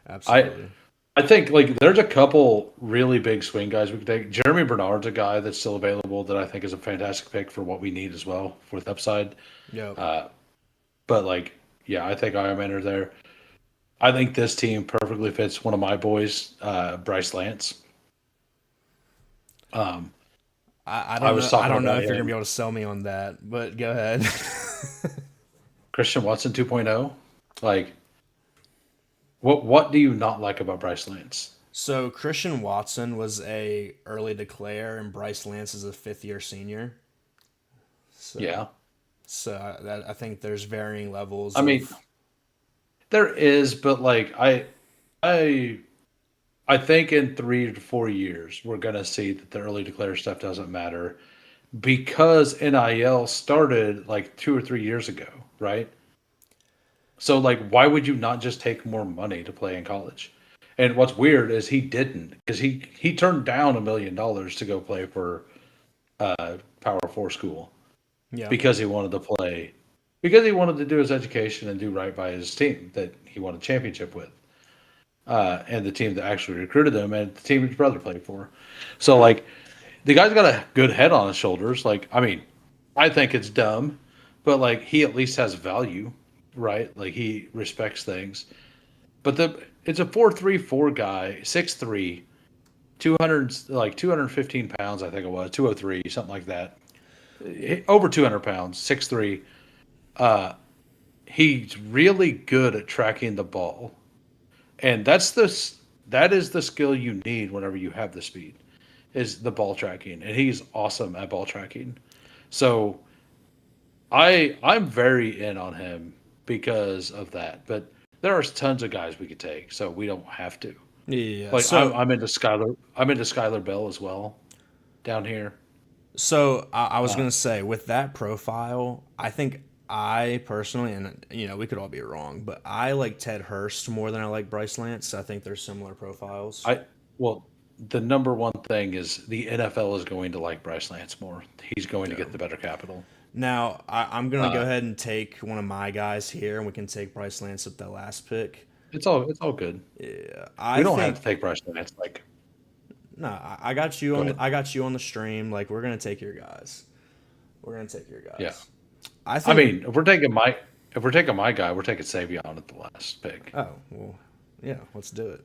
I absolutely. I think like there's a couple really big swing guys we could take. Jeremy Bernard's a guy that's still available that I think is a fantastic pick for what we need as well with upside. Yep. Uh, but like, yeah, I think Iron Manor there. I think this team perfectly fits one of my boys, Bryce Lance. Um, I I don't was know. I talking don't know about if you're gonna be him, able to sell me on that, but go ahead. Christian Watson 2.0. Like, what do you not like about Bryce Lance? So Christian Watson was a early declare, and Bryce Lance is a fifth year senior. So Yeah, I think there's varying levels I mean of. there is, but like I I think in 3 to 4 years we're gonna see that the early declare stuff doesn't matter because NIL started like 2 or 3 years ago, right? So like, why would you not just take more money to play in college? And what's weird is he didn't because he turned down $1 million to go play for Power Four school Yeah. because he wanted to play because he wanted to do his education and do right by his team that he won a championship with, and the team that actually recruited him and the team his brother played for. So like, the guy's got a good head on his shoulders. Like, I mean, I think it's dumb, but like he at least has value, right? Like he respects things. But the it's a 4.34 guy, 6'3", 200 like 215 pounds, I think it was 203, something like that. Over 200 pounds, 6'3". Uh, he's really good at tracking the ball, and that is the skill you need whenever you have the speed is the ball tracking, and he's awesome at ball tracking. So I'm very in on him because of that. But there are tons of guys we could take, so we don't have to. Yeah. Like I'm into Skylar. I'm into Skylar Bell as well down here. So I was Uh, gonna say with that profile, I think I personally, and we could all be wrong, but I like Ted Hurst more than I like Bryce Lance. I think they're similar profiles. I well, the number one thing is the NFL is going to like Bryce Lance more. He's going to Yeah. get the better capital. Now I'm gonna go Uh, ahead and take one of my guys here, and we can take Bryce Lance at the last pick. it's all good. Yeah, We I don't have to think take Bryce Lance. Like, no, I got you go on the ahead. I got you on the stream. Like we're gonna take your guys. We're gonna take your Yeah. guys. I I think. mean, if we're taking my guy, we're taking Savion at the last pick. Oh well, yeah. Let's do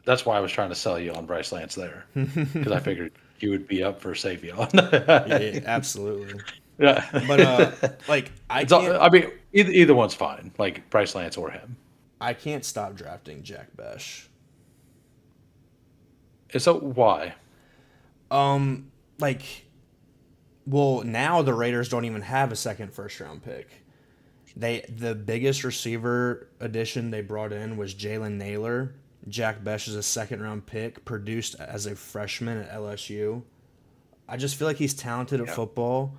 That's why I was trying to sell you on Bryce Lance there because I it. figured you would be up for Savion. Yeah, absolutely. But Yeah. like It's all, I mean, either one's fine, like Bryce Lance or him. I can't stop drafting Jack Besh. So why? Like, well, now the Raiders don't even have a second first round pick. The biggest receiver addition they brought in was Jalen Naylor. Jack Besh is a second round pick, produced as a freshman at LSU. I just feel like he's talented at Yeah. football.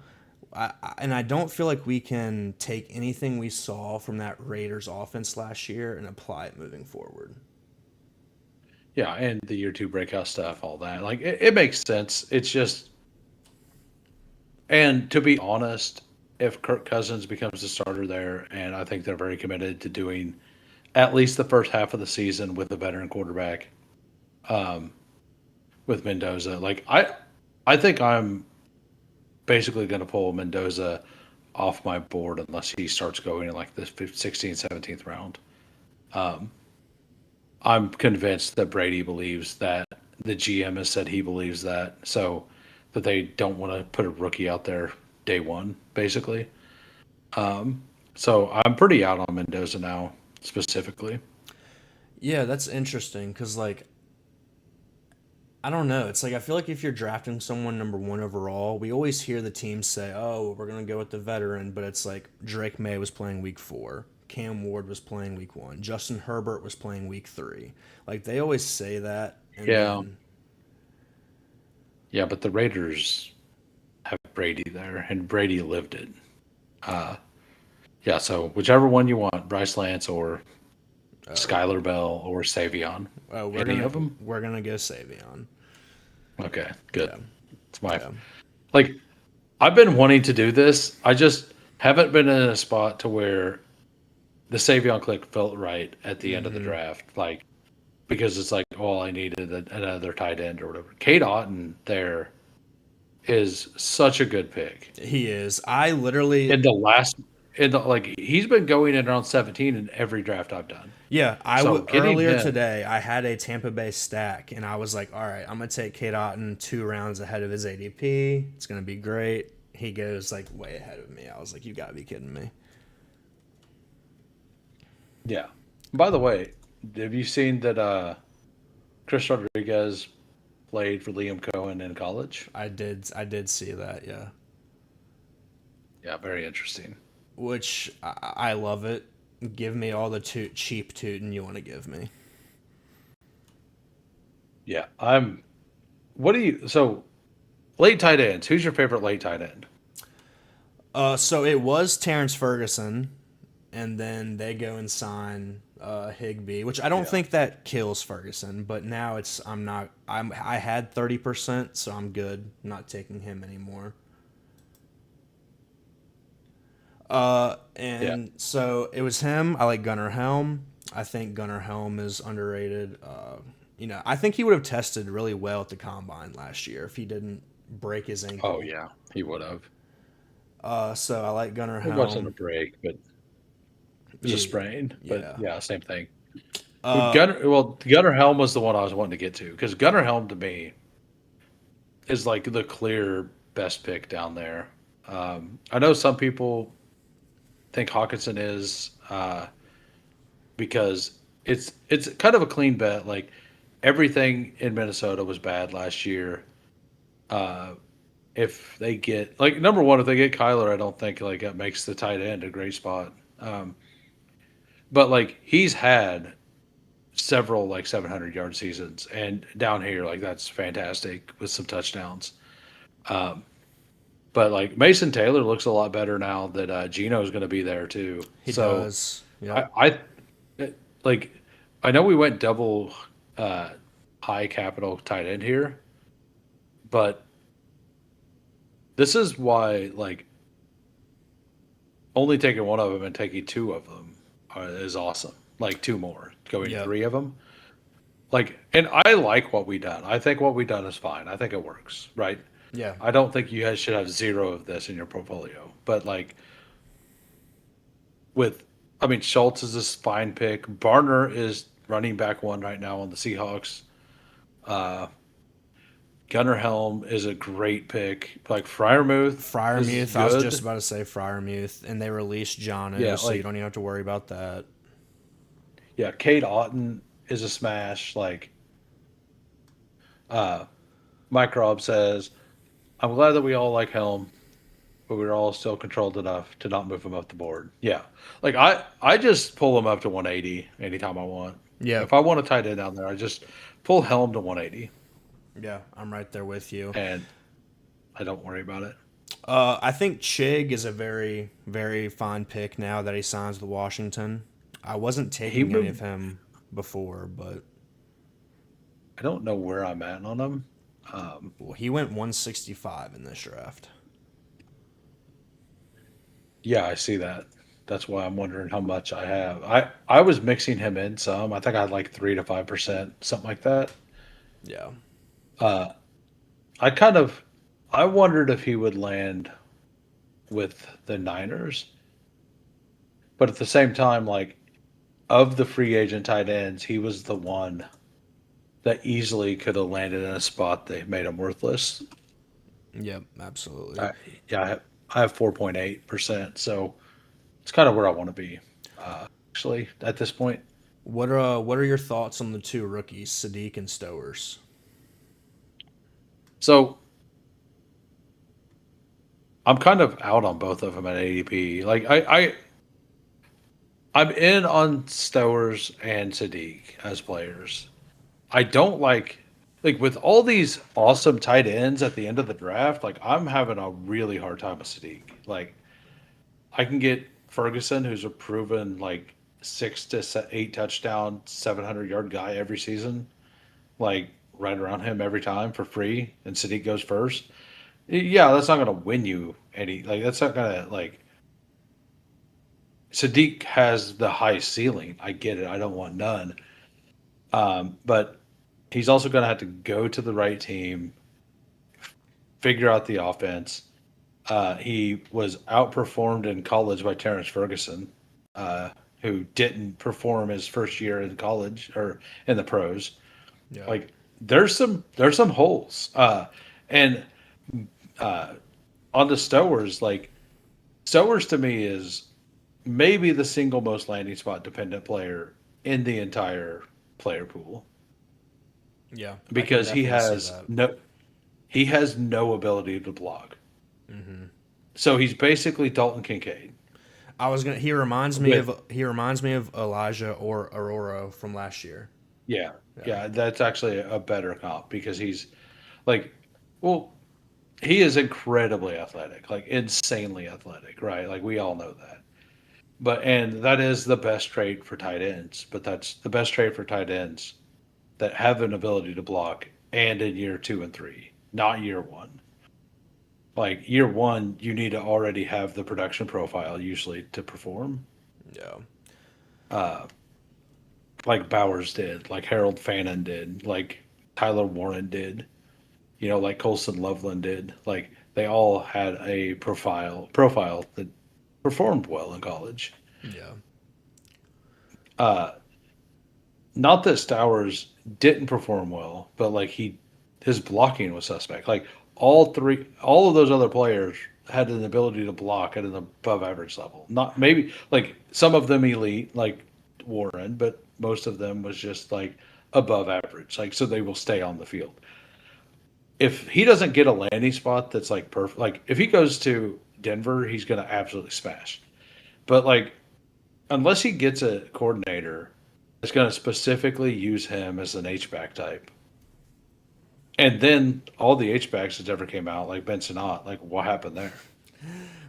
And I don't feel like we can take anything we saw from that Raiders offense last year and apply it moving forward. Yeah, and the year two breakout stuff, all that. Like it makes sense. It's just, and to be honest, if Kirk Cousins becomes the starter there, and I think they're very committed to doing at least the first half of the season with a veteran quarterback, with Mendoza. Like I think I'm basically going to pull Mendoza off my board unless he starts going in like the 16th, 17th round. I'm convinced that Brady believes that. The GM has said he believes that. So that they don't want to put a rookie out there day one, basically. So I'm pretty out on Mendoza now, specifically. Yeah, that's interesting because like I don't know. It's like I feel like if you're drafting someone number one overall, we always hear the teams say, "Oh, we're gonna go with the veteran," but it's like Drake May was playing week 4, Cam Ward was playing week 1, Justin Herbert was playing week 3. Like they always say that, and Yeah, then yeah, but the Raiders have Brady there, and Brady lived it. Uh, yeah, so whichever one you want, Bryce Lance or uh, Skylar Bell or Savion, oh, any of them. we're gonna go Savion. Okay, good. Yeah, It's my yeah. like. I've been wanting to do this. I just haven't been in a spot to where the Savion click felt right at the end of the Hmm. draft. Like because it's like, oh, I needed another tight end or whatever. Kate Otten there is such a good pick. He is. I literally In the last, in the like, he's been going in around 17 in every draft I've done. Yeah, So getting earlier him, today. I had a Tampa Bay stack, and I was like, "All right, I'm gonna take Kate Otten 2 rounds ahead of his ADP. It's gonna be great." He goes like way ahead of me. I was like, "You gotta be kidding me!" yeah. By the way, have you seen that Chris Rodriguez played for Liam Cohen in college? I did see that. Yeah, Yeah, very interesting. which I love it. Give me all the cheap tootin' you want to give me. Yeah, I'm. What do you? So late tight ends. Who's your favorite late tight end? So it was Terrence Ferguson, and then they go and sign Higby, which I don't Yeah. think that kills Ferguson, but now it's I had 30%, so I'm good. I'm not taking him anymore. Yeah. And so it was him. I like Gunnar Helm. I think Gunnar Helm is underrated. I think he would have tested really well at the combine last year if he didn't break his Oh ankle. yeah, he would have. So I like Gunnar It wasn't a Helm. break, but it was a Yeah, sprain. But yeah. yeah, same thing. But Uh, Gunnar Helm was the one I was wanting to get to because Gunnar Helm to me is like the clear best pick down there. I know some people think Hawkinson is because it's kind of a clean bet. Like everything in Minnesota was bad last year. Uh, if they get like number one, if they get Kyler, I don't think like that makes the tight end a great spot. But like he's had several like 700-yard seasons, and down here like that's fantastic with some touchdowns. But like Mason Taylor looks a lot better now that Gino is going to be there too. he So does. Yep. I like I know we went double uh, high capital tight end here, but this is why like only taking one of them and taking two of them is awesome. Like two more, going Yep. three of them. Like, and I like what we done. I think what we done is fine. I think it works, right? Yeah. I don't think you guys should have zero of this in your portfolio. But like with, I mean, Schultz is this fine pick. Barner is running back one right now on the Seahawks. Uh, Gunnar Helm is a great pick. Like Fryermuth is Fryermuth. I was just good. about to say Fryermuth, and they released Yeah, Jono, so you like don't even have to worry about that. yeah, Kate Otten is a smash. Like uh, Mike Robb says, I'm glad that we all like Helm, but we were all still controlled enough to not move him up the board. Yeah, like I just pull him up to 180 anytime I want. Yep. If I want a tight end down there, I just pull Helm to 180, Yeah, I'm right there with you. and I don't worry about it. I think Chig is a very, very fine pick now that he signs with Washington. I wasn't He taking any of moved. him before, but I don't know where I'm at on him. Um, well, he went 165 in this draft. yeah, I see that. That's why I'm wondering how much I have. I was mixing him in some. I think I had like 3 to 5%, something like that. Yeah. Uh, I kind of I wondered if he would land with the Niners, but at the same time, like of the free agent tight ends, he was the one that easily could have landed in a spot that made him worthless. Yep, absolutely. I, yeah, I have 4.8%, so it's kind of where I want to be. Actually, at this point, What are your thoughts on the two rookies, Sadiq and Stowers? so I'm kind of out on both of them at ADP. Like I'm in on Stowers and Sadiq as players. I don't like with all these awesome tight ends at the end of the draft. Like I'm having a really hard time with Sadiq. Like I can get Ferguson, who's a proven like 6 to 8 touchdown, 700-yard guy every season. Like right around him every time for free, and Sadiq goes first. Yeah, that's not gonna win you any. Like that's not gonna like. Sadiq has the high ceiling. I get it. I don't want none. But he's also going to have to go to the right team, figure out the offense. He was outperformed in college by Terrence Ferguson, uh, who didn't perform his first year in college or in the pros. Yeah. Like there's some holes. And uh, on the Stowers, like Stowers to me is maybe the single most landing spot dependent player in the entire player pool Yeah, I can because definitely see that. he has no ability to block. Hmm. So he's basically Dalton Kincaid. I was gonna. With He reminds me of Elijah or Aurora from last year. yeah, Yeah. yeah, that's actually a better comp because he's like, well, he is incredibly athletic, like insanely athletic, right? Like we all know that. But and that is the best trait for tight ends. But that's the best trait for tight ends that have an ability to block and in year 2 and 3, not year one. Like year one, you need to already have the production profile usually to perform. Yeah. Uh, like Bowers did, like Harold Fannin did, like Tyler Warren did, like Colson Loveland did. Like they all had a profile that performed well in college. Yeah. Uh, Not that Stowers didn't perform well, but like his blocking was suspect. Like all of those other players had an ability to block at an above average level. Not maybe like some of them elite, like Warren, but most of them was just like above average. Like so they will stay on the field. If he doesn't get a landing spot that's like perfect, like if he goes to Denver, he's gonna absolutely smash. But like unless he gets a coordinator that's going to specifically use him as an H-back type. And then all the H-backs that ever came out, like Ben Sinnott, like what happened there?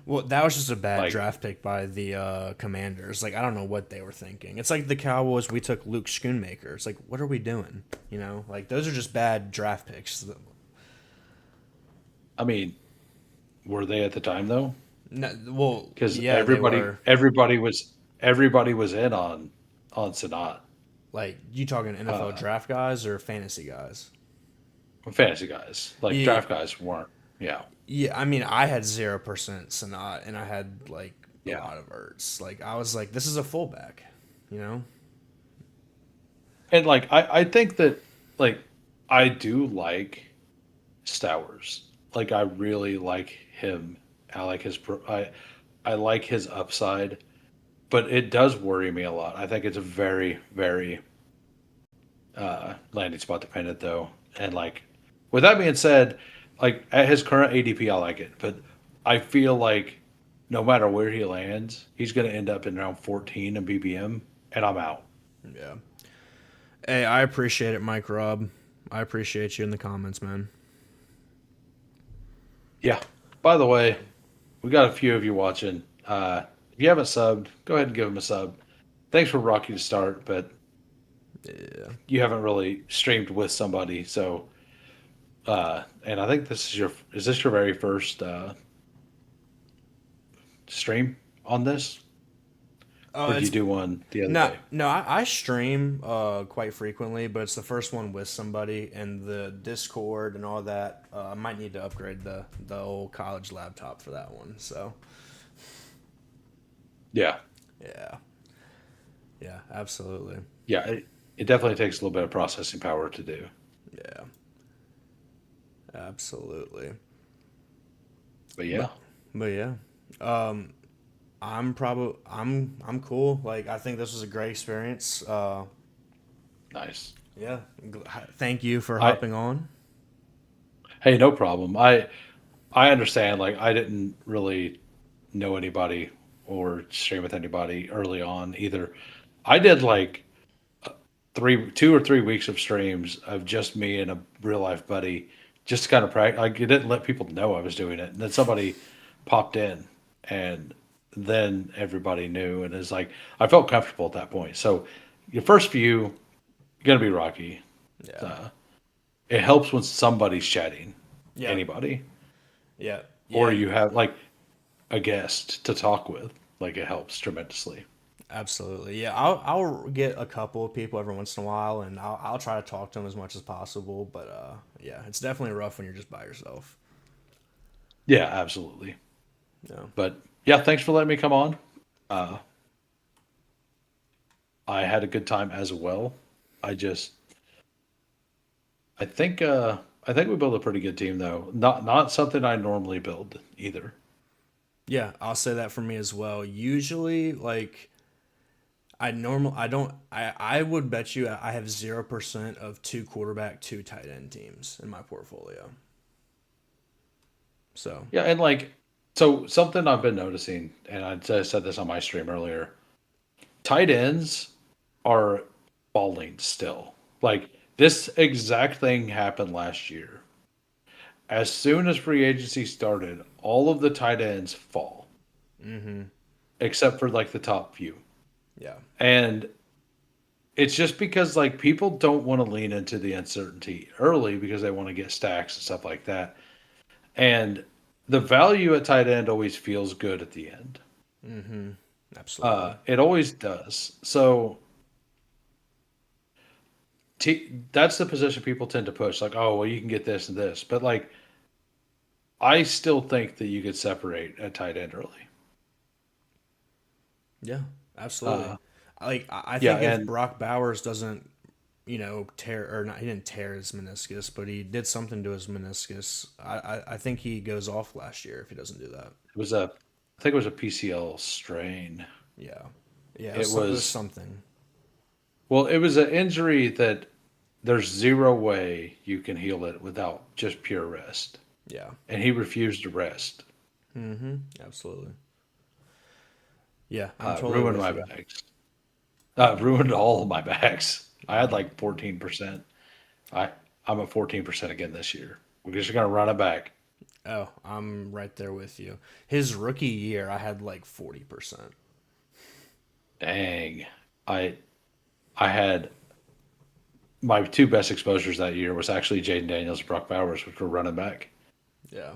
Well, that was just a bad Like, draft pick by the Commanders. Like, I don't know what they were thinking. It's like the Cowboys. We took Luke Schoonmaker. It's like, what are we doing? Like those are just bad draft picks. I mean, were they at the time though? No, well, Because yeah, they were. everybody was in on Sinnott, Like, you talking NFL uh, draft guys or fantasy guys? fantasy guys. Like Yeah, draft guys weren't. Yeah, yeah. I mean, I had 0% Sanat, and I had like a yeah. lot of Ertz. Like, I was like, this is a fullback. You know? And like I think that like I do like Stowers. Like I really like him. I like I like his upside, but it does worry me a lot. I think it's a very very landing spot dependent though. And like with that being said, like at his current ADP, I like it, but I feel like no matter where he lands, he's going to end up in around 14 in BBM, and I'm out. Yeah. Hey, I appreciate it, Mike Rob. I appreciate you in the comments, man. Yeah. By the way, we got a few of you watching. If you haven't subbed, go ahead and give him a sub. Thanks for Rocky to start, but Yeah. you haven't really streamed with somebody, so and I think is this your very first stream on this, or did you It's do one the other no, day? no. I stream quite frequently, but it's the first one with somebody, and the Discord and all that. I might need to upgrade the old college laptop for that one. So Yeah, yeah, yeah, absolutely. yeah. It definitely takes a little bit of processing power to do. Yeah, absolutely. But But yeah, but yeah, um, I'm cool. Like I think this was a great experience. nice. Yeah, thank you for I hopping on. Hey, no problem. I understand. Like I didn't really know anybody or stream with anybody early on either. I did like 2 or 3 weeks of streams of just me and a real life buddy, just to kind of practice. I didn't let people know I was doing it, and then somebody popped in, and then everybody knew, and it's like I felt comfortable at that point. So your first few gonna be rocky. Yeah, Uh, it helps when somebody's chatting, yeah, anybody, yeah, or yeah. you have like a guest to talk with. Like it helps tremendously. Absolutely. Yeah, I'll get a couple of people every once in a while, and I'll try to talk to them as much as possible. But yeah, it's definitely rough when you're just by yourself. Yeah, absolutely. Yeah. But yeah, thanks for letting me come on. Uh, I had a good time as well. I just I think we built a pretty good team though. Not something I normally build either. Yeah, I'll say that for me as well. Usually, like I don't I would bet you I have 0% of two quarterback, two tight end teams in my portfolio. So Yeah, and like so something I've been noticing, and I said this on my stream earlier. Tight ends are falling still. Like this exact thing happened last year. As soon as free agency started, all of the tight ends fall, except for like the top few. yeah, And it's just because like people don't want to lean into the uncertainty early because they want to get stacks and stuff like that. And the value at tight end always feels good at the end. absolutely. It always does. So that's the position people tend to push. Like, oh, well, you can get this and this, but like, I still think that you could separate at tight end early. Yeah, absolutely. Uh, Like I yeah, think if and Brock Bowers doesn't, tear or not, he didn't tear his meniscus, but he did something to his meniscus. I think he goes off last year if he doesn't do that. it was I think it was a PCL strain. Yeah, yeah, It it was was something. Well, it was an injury that there's zero way you can heal it without just pure rest. Yeah, And he refused to rest. absolutely. Yeah, I'm totally Ruined with my you. bags. Ruined all of my bags. I had like 14%. I I'm at 14% again this year. We're just gonna run it back. Oh, I'm right there with you. His rookie year, I had like 40%. Dang. I I had my two best exposures that year was actually Jaden Daniels and Brock Bowers, which were running back. Yeah,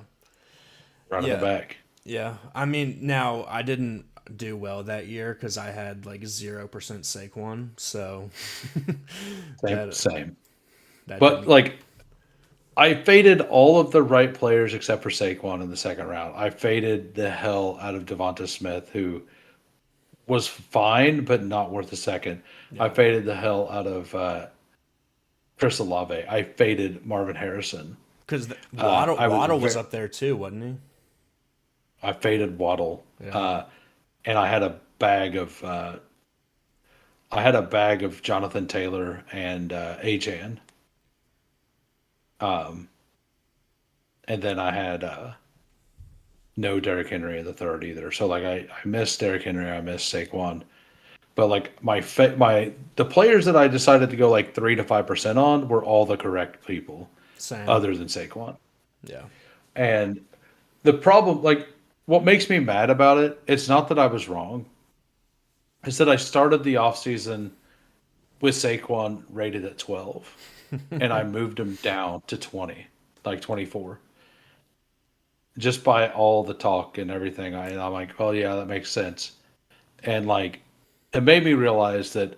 Running it yeah, back. yeah. I mean, now I didn't do well that year because I had like 0% Saquon, so Same that same. that But didn't. like I faded all of the right players except for Saquon in the second round. I faded the hell out of Devonta Smith, who was fine but not worth a second. I Yeah, faded the hell out of Chris Olave. I faded Marvin Harrison. because Waddle I was Waddle was very, up there too, wasn't he? I faded Waddle, Yeah, and I had a bag of Jonathan Taylor and Achan, and then I had no Derrick Henry in the third either. So like I missed Derrick Henry, I missed Saquon, but like my the players that I decided to go like 3 to 5% on were all the correct people, same. other than Saquon. Yeah, And the problem, like, what makes me mad about it, it's not that I was wrong. It's that I started the offseason with Saquon rated at 12, and I moved him down to 20, like 24, just by all the talk and everything. I'm like, oh yeah, that makes sense. And like, it made me realize that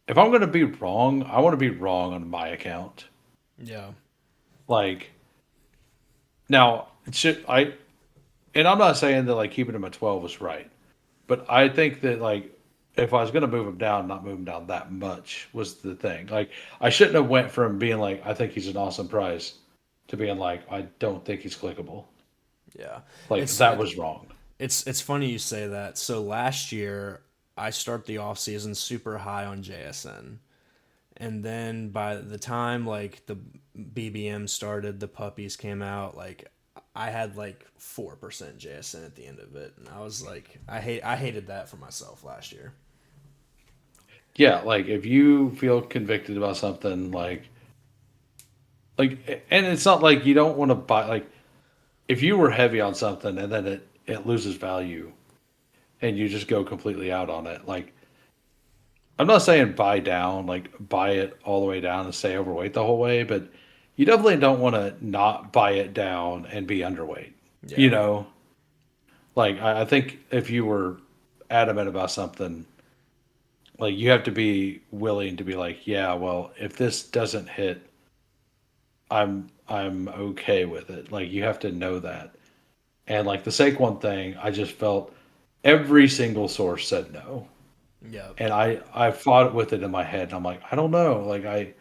if I'm going to be wrong, I want to be wrong on my account. yeah, Like, now, and I'm not saying that like keeping him at 12 was right, but I think that like if I was going to move him down, not move him down that much was the thing. Like I shouldn't have went from being like I think he's an awesome price to being like I don't think he's clickable. Yeah. Like It's that it, was wrong. it's funny you say that. So last year I start the off season super high on JSN. And then by the time like the BBM started, the puppies came out, like I had like 4% JSN at the end of it. And I was like I hated that for myself last year. Yeah, like if you feel convicted about something, and it's not like you don't want to buy. Like if you were heavy on something and then it loses value and you just go completely out on it, like I'm not saying buy down, like buy it all the way down and stay overweight the whole way, but you definitely don't want to not buy it down and be underweight. You Yeah. know, like I think if you were adamant about something, like you have to be willing to be like, yeah, well, if this doesn't hit, I'm okay with it. Like you have to know that. And like the Saquon thing, I just felt every single source said no. Yep. And I fought with it in my head and I'm like, I don't know. Like I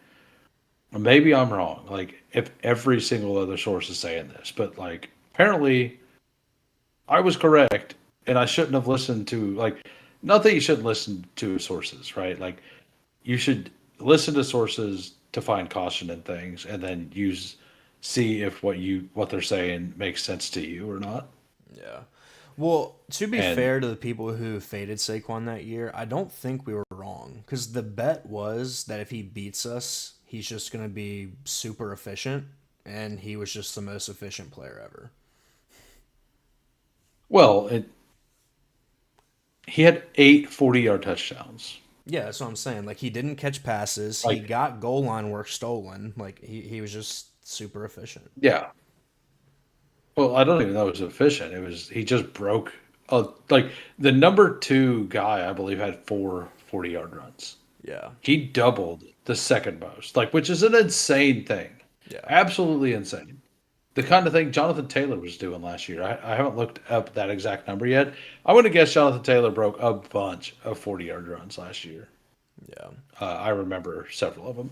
maybe I'm wrong. Like if every single other source is saying this, but like apparently I was correct and I shouldn't have listened to like not that you shouldn't listen to sources, right? Like you should listen to sources to find caution in things and then see if what they're saying makes sense to you or not. Yeah. Well, to be And fair to the people who faded Saquon that year, I don't think we were wrong because the bet was that if he beats us, he's just going to be super efficient, and he was just the most efficient player ever. well, he had 8 40-yard touchdowns. Yeah, that's what I'm saying. Like he didn't catch passes, he Like got goal line work stolen. Like he was just super efficient. yeah. Well, I don't even know it was efficient. It was he just broke like the number 2 guy I believe had 4 40-yard runs. Yeah. He doubled the second most, like which is an insane thing. Yeah. Absolutely insane. The kind of thing Jonathan Taylor was doing last year. I haven't looked up that exact number yet. I would have guessed Jonathan Taylor broke a bunch of 40-yard runs last year. Yeah. I remember several of them.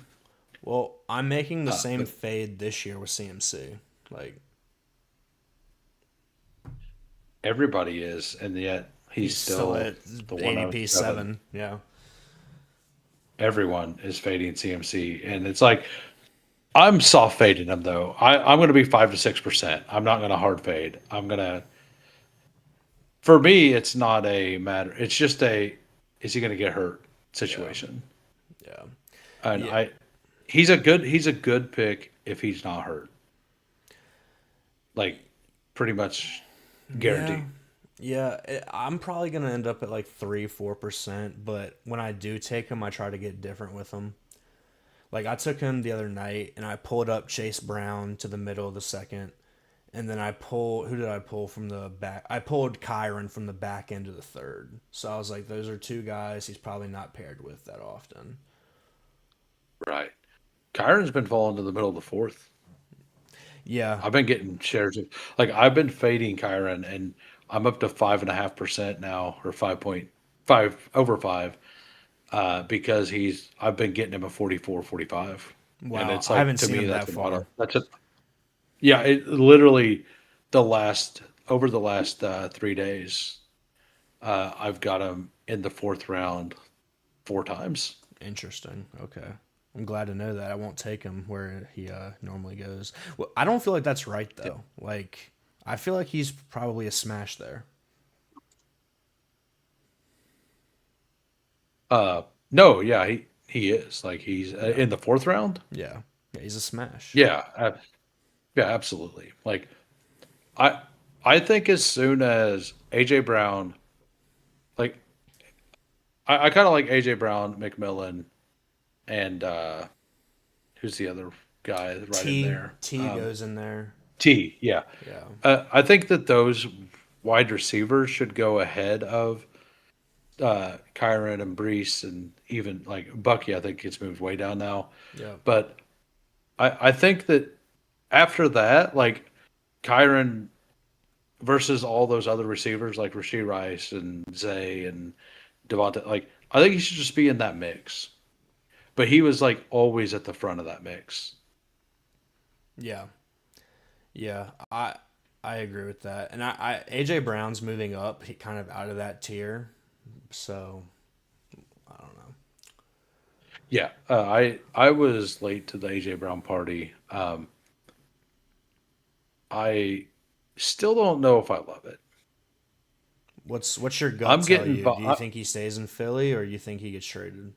Well, I'm making the same But fade this year with CMC. Like everybody is, and yet he's he's still still at the ADP 107. 7. Yeah. Everyone is fading CMC, and it's like I'm soft fading him though. I'm going to be 5 to 6%. I'm not going to hard fade. I'm going to. For me, it's not a matter. It's just a is he going to get hurt Yeah. situation. Yeah. And Yeah. he's a good pick if he's not hurt. Like pretty much Yeah. guaranteed. Yeah, I'm probably gonna end up at like 3, 4%. But when I do take him, I try to get different with him. Like I took him the other night, and I pulled up Chase Brown to the middle of the second, and then I pull. Who did I pull from the back? I pulled Kyron from the back end of the third. So I was like, those are two guys he's probably not paired with that often. Right. Kyron's been falling to the middle of the fourth. Yeah, I've been getting shares of like I've been fading Kyron and I'm up to 5.5% now or 5.5 over 5 because he's I've been getting him a 44, 45, and wow, it's I like haven't to seen me him that's that a lot of far. that's it. Yeah, it literally the last over the last 3 days I've got him in the fourth round 4 times. Interesting. Okay. I'm glad to know that. I won't take him where he normally goes. Well, I don't feel like that's right though. Like I feel like he's probably a smash there. Uh, no, yeah, he is like he's Yeah. in the fourth round. Yeah. Yeah, he's a smash. Yeah, yeah, absolutely. Like I I think as soon as AJ Brown, like I kind of like AJ Brown, McMillan, and who's the other guy right in T there? T goes in there. T, yeah. Yeah. I think that those wide receivers should go ahead of Kyron and Brees and even like Bucky. I think it's moved way down now, Yeah. but I think that after that, like Kyron versus all those other receivers like Rasheed Rice and Zay and Devonta, like I think he should just be in that mix. But he was like always at the front of that mix. Yeah. Yeah. I I agree with that. And AJ Brown's moving up, he kind of out of that tier. So I don't know. Yeah, I was late to the AJ Brown party. I still don't know if I love it. What's your gut I'm tell getting, you? Do you think he stays in Philly or you think he gets traded?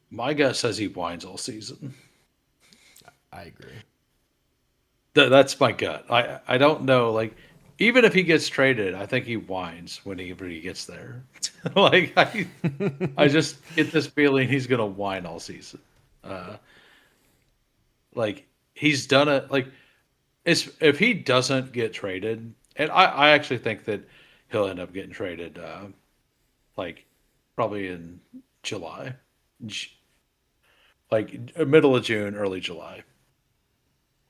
my guy says he whines all season. I agree. That's my gut. I don't know. Like, even if he gets traded, I think he whines whenever he gets there. like I just get this feeling he's gonna whine all season. Uh, like he's done it. Like it's if he doesn't get traded, and I actually think that he'll end up getting traded. Like probably in July, J- like middle of June, early July.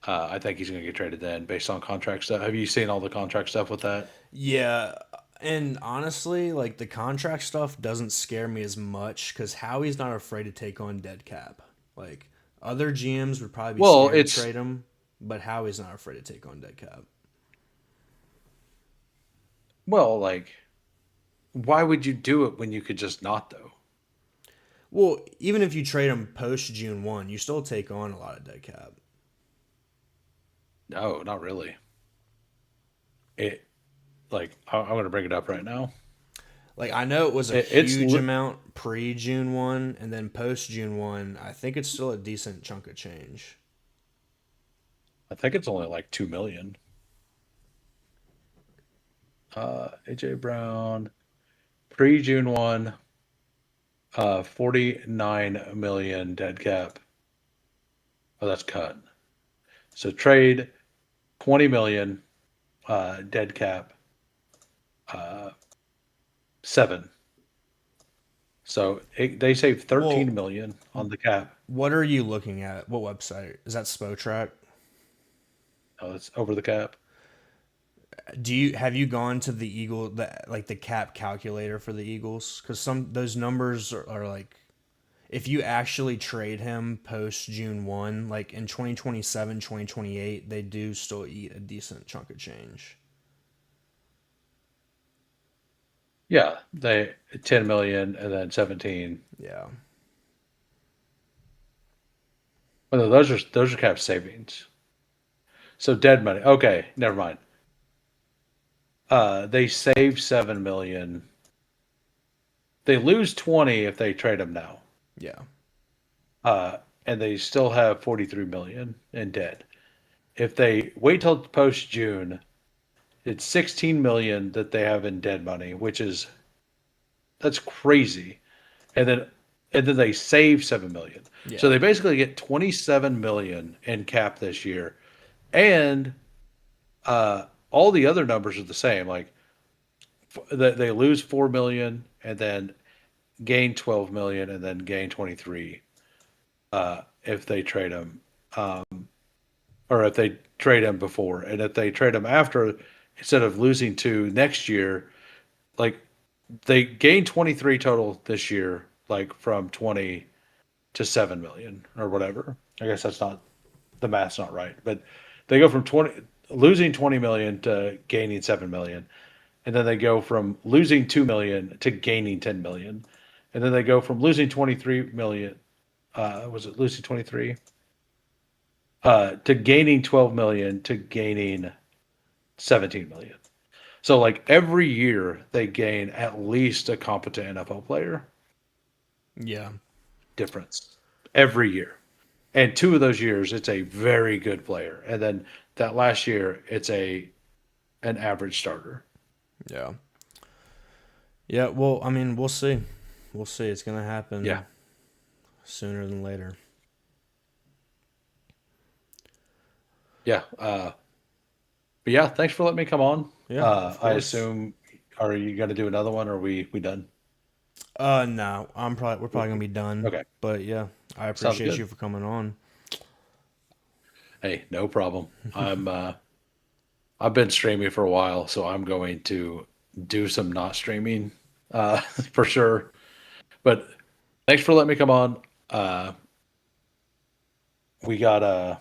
I think he's going to get traded then, based on contract stuff. Have you seen all the contract stuff with that? Yeah, and honestly, like the contract stuff doesn't scare me as much because Howie's not afraid to take on dead cap. Like other GMs would probably be Well, scared to it's trade him, but Howie's not afraid to take on dead cap. like, why would you do it when you could just not though? Well, even if you trade him post June 1, you still take on a lot of dead cap. No, not really. It I'm going to bring it up right now. Like I know it was a It's huge amount pre June 1, and then post June 1, I think it's still a decent chunk of change. I think it's only like 2 million. AJ Brown pre June 1, 49 million dead cap. Oh, that's cut. So trade 20 million, dead cap, uh, 7. So they save 13 Well, million on the cap. what are you looking at? What website is that? Spotrac? Oh, it's over the cap. Do you have you gone to the Eagle the cap calculator for the Eagles? Because some those numbers are like if you actually trade him post June 1, like in 2027, 2028, they do still eat a decent chunk of change. Yeah, they 10 million and then 17. Yeah. Oh, no, those are cap savings. So dead money. Okay, never mind. They save 7 million. They lose 20 if they trade him now. Yeah. And they still have 43 million in debt. If they wait till post June, it's 16 million that they have in dead money, which is that's crazy. And then they save 7 million. So Yeah. they basically get 27 million in cap this year. And all the other numbers are the same. Like they lose 4 million and then gain 12 million and then gain 23 if they trade them, or if they trade him before. And if they trade him after, instead of losing 2 next year, like they gain 23 total this year, like from 20 to 7 million or whatever. I guess that's not, the math's not right, but they go from 20 losing 20 million to gaining 7 million, and then they go from losing 2 million to gaining 10 million, and then they go from losing 23 million, was it losing 23, to gaining 12 million to gaining 17 million. So like every year they gain at least a competent NFL player Yeah. difference every year. And 2 of those years it's a very good player. And then that last year it's an average starter. Yeah. Yeah. Well, I mean, we'll see. We'll see. It's gonna Yeah. happen sooner than later. Yeah. But yeah, thanks for letting me come on. Yeah. Of I course. assume, are you going to do another one or are we done? No. We're probably gonna be done. Okay. But yeah, I Sounds appreciate good. you for coming on. Hey, no problem. I've been streaming for a while, so I'm going to do some not streaming, for sure. But thanks for letting me come on. We got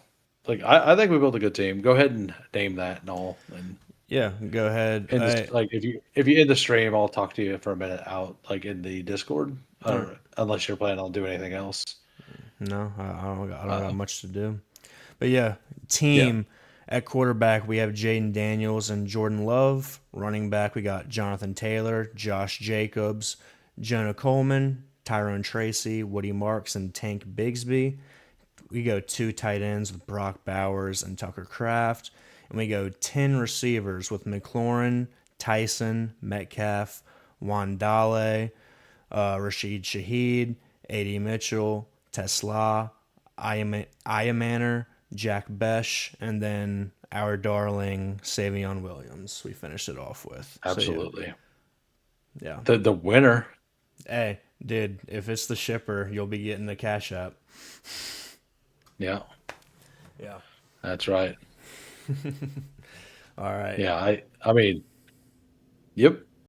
like I think we built a good team. Go ahead and name that and all. And Yeah, go ahead. in this, like if you end the stream, I'll talk to you for a minute out, like in the Discord, All right. or unless you're planning on doing anything else. No, I don't got Uh, much to do. But yeah, yeah, team at quarterback we have Jaden Daniels and Jordan Love. Running back we got Jonathan Taylor, Josh Jacobs, Jonah Coleman, Tyrone Tracy, Woody Marks, and Tank Bigsby. We go two tight ends with Brock Bowers and Tucker Kraft. And we go 10 receivers with McLaurin, Tyson, Metcalf, Wandale, Rashid Shaheed, A.D. Mitchell, Tesla, Ayamaner, Jack Besh, and then our darling Savion Williams. We finished it off with. So yeah, absolutely. yeah. The winner. Hey, dude, if it's the shipper, you'll be getting the cash app. Yeah, Yeah. that's right. All right. Yeah, I mean, yep.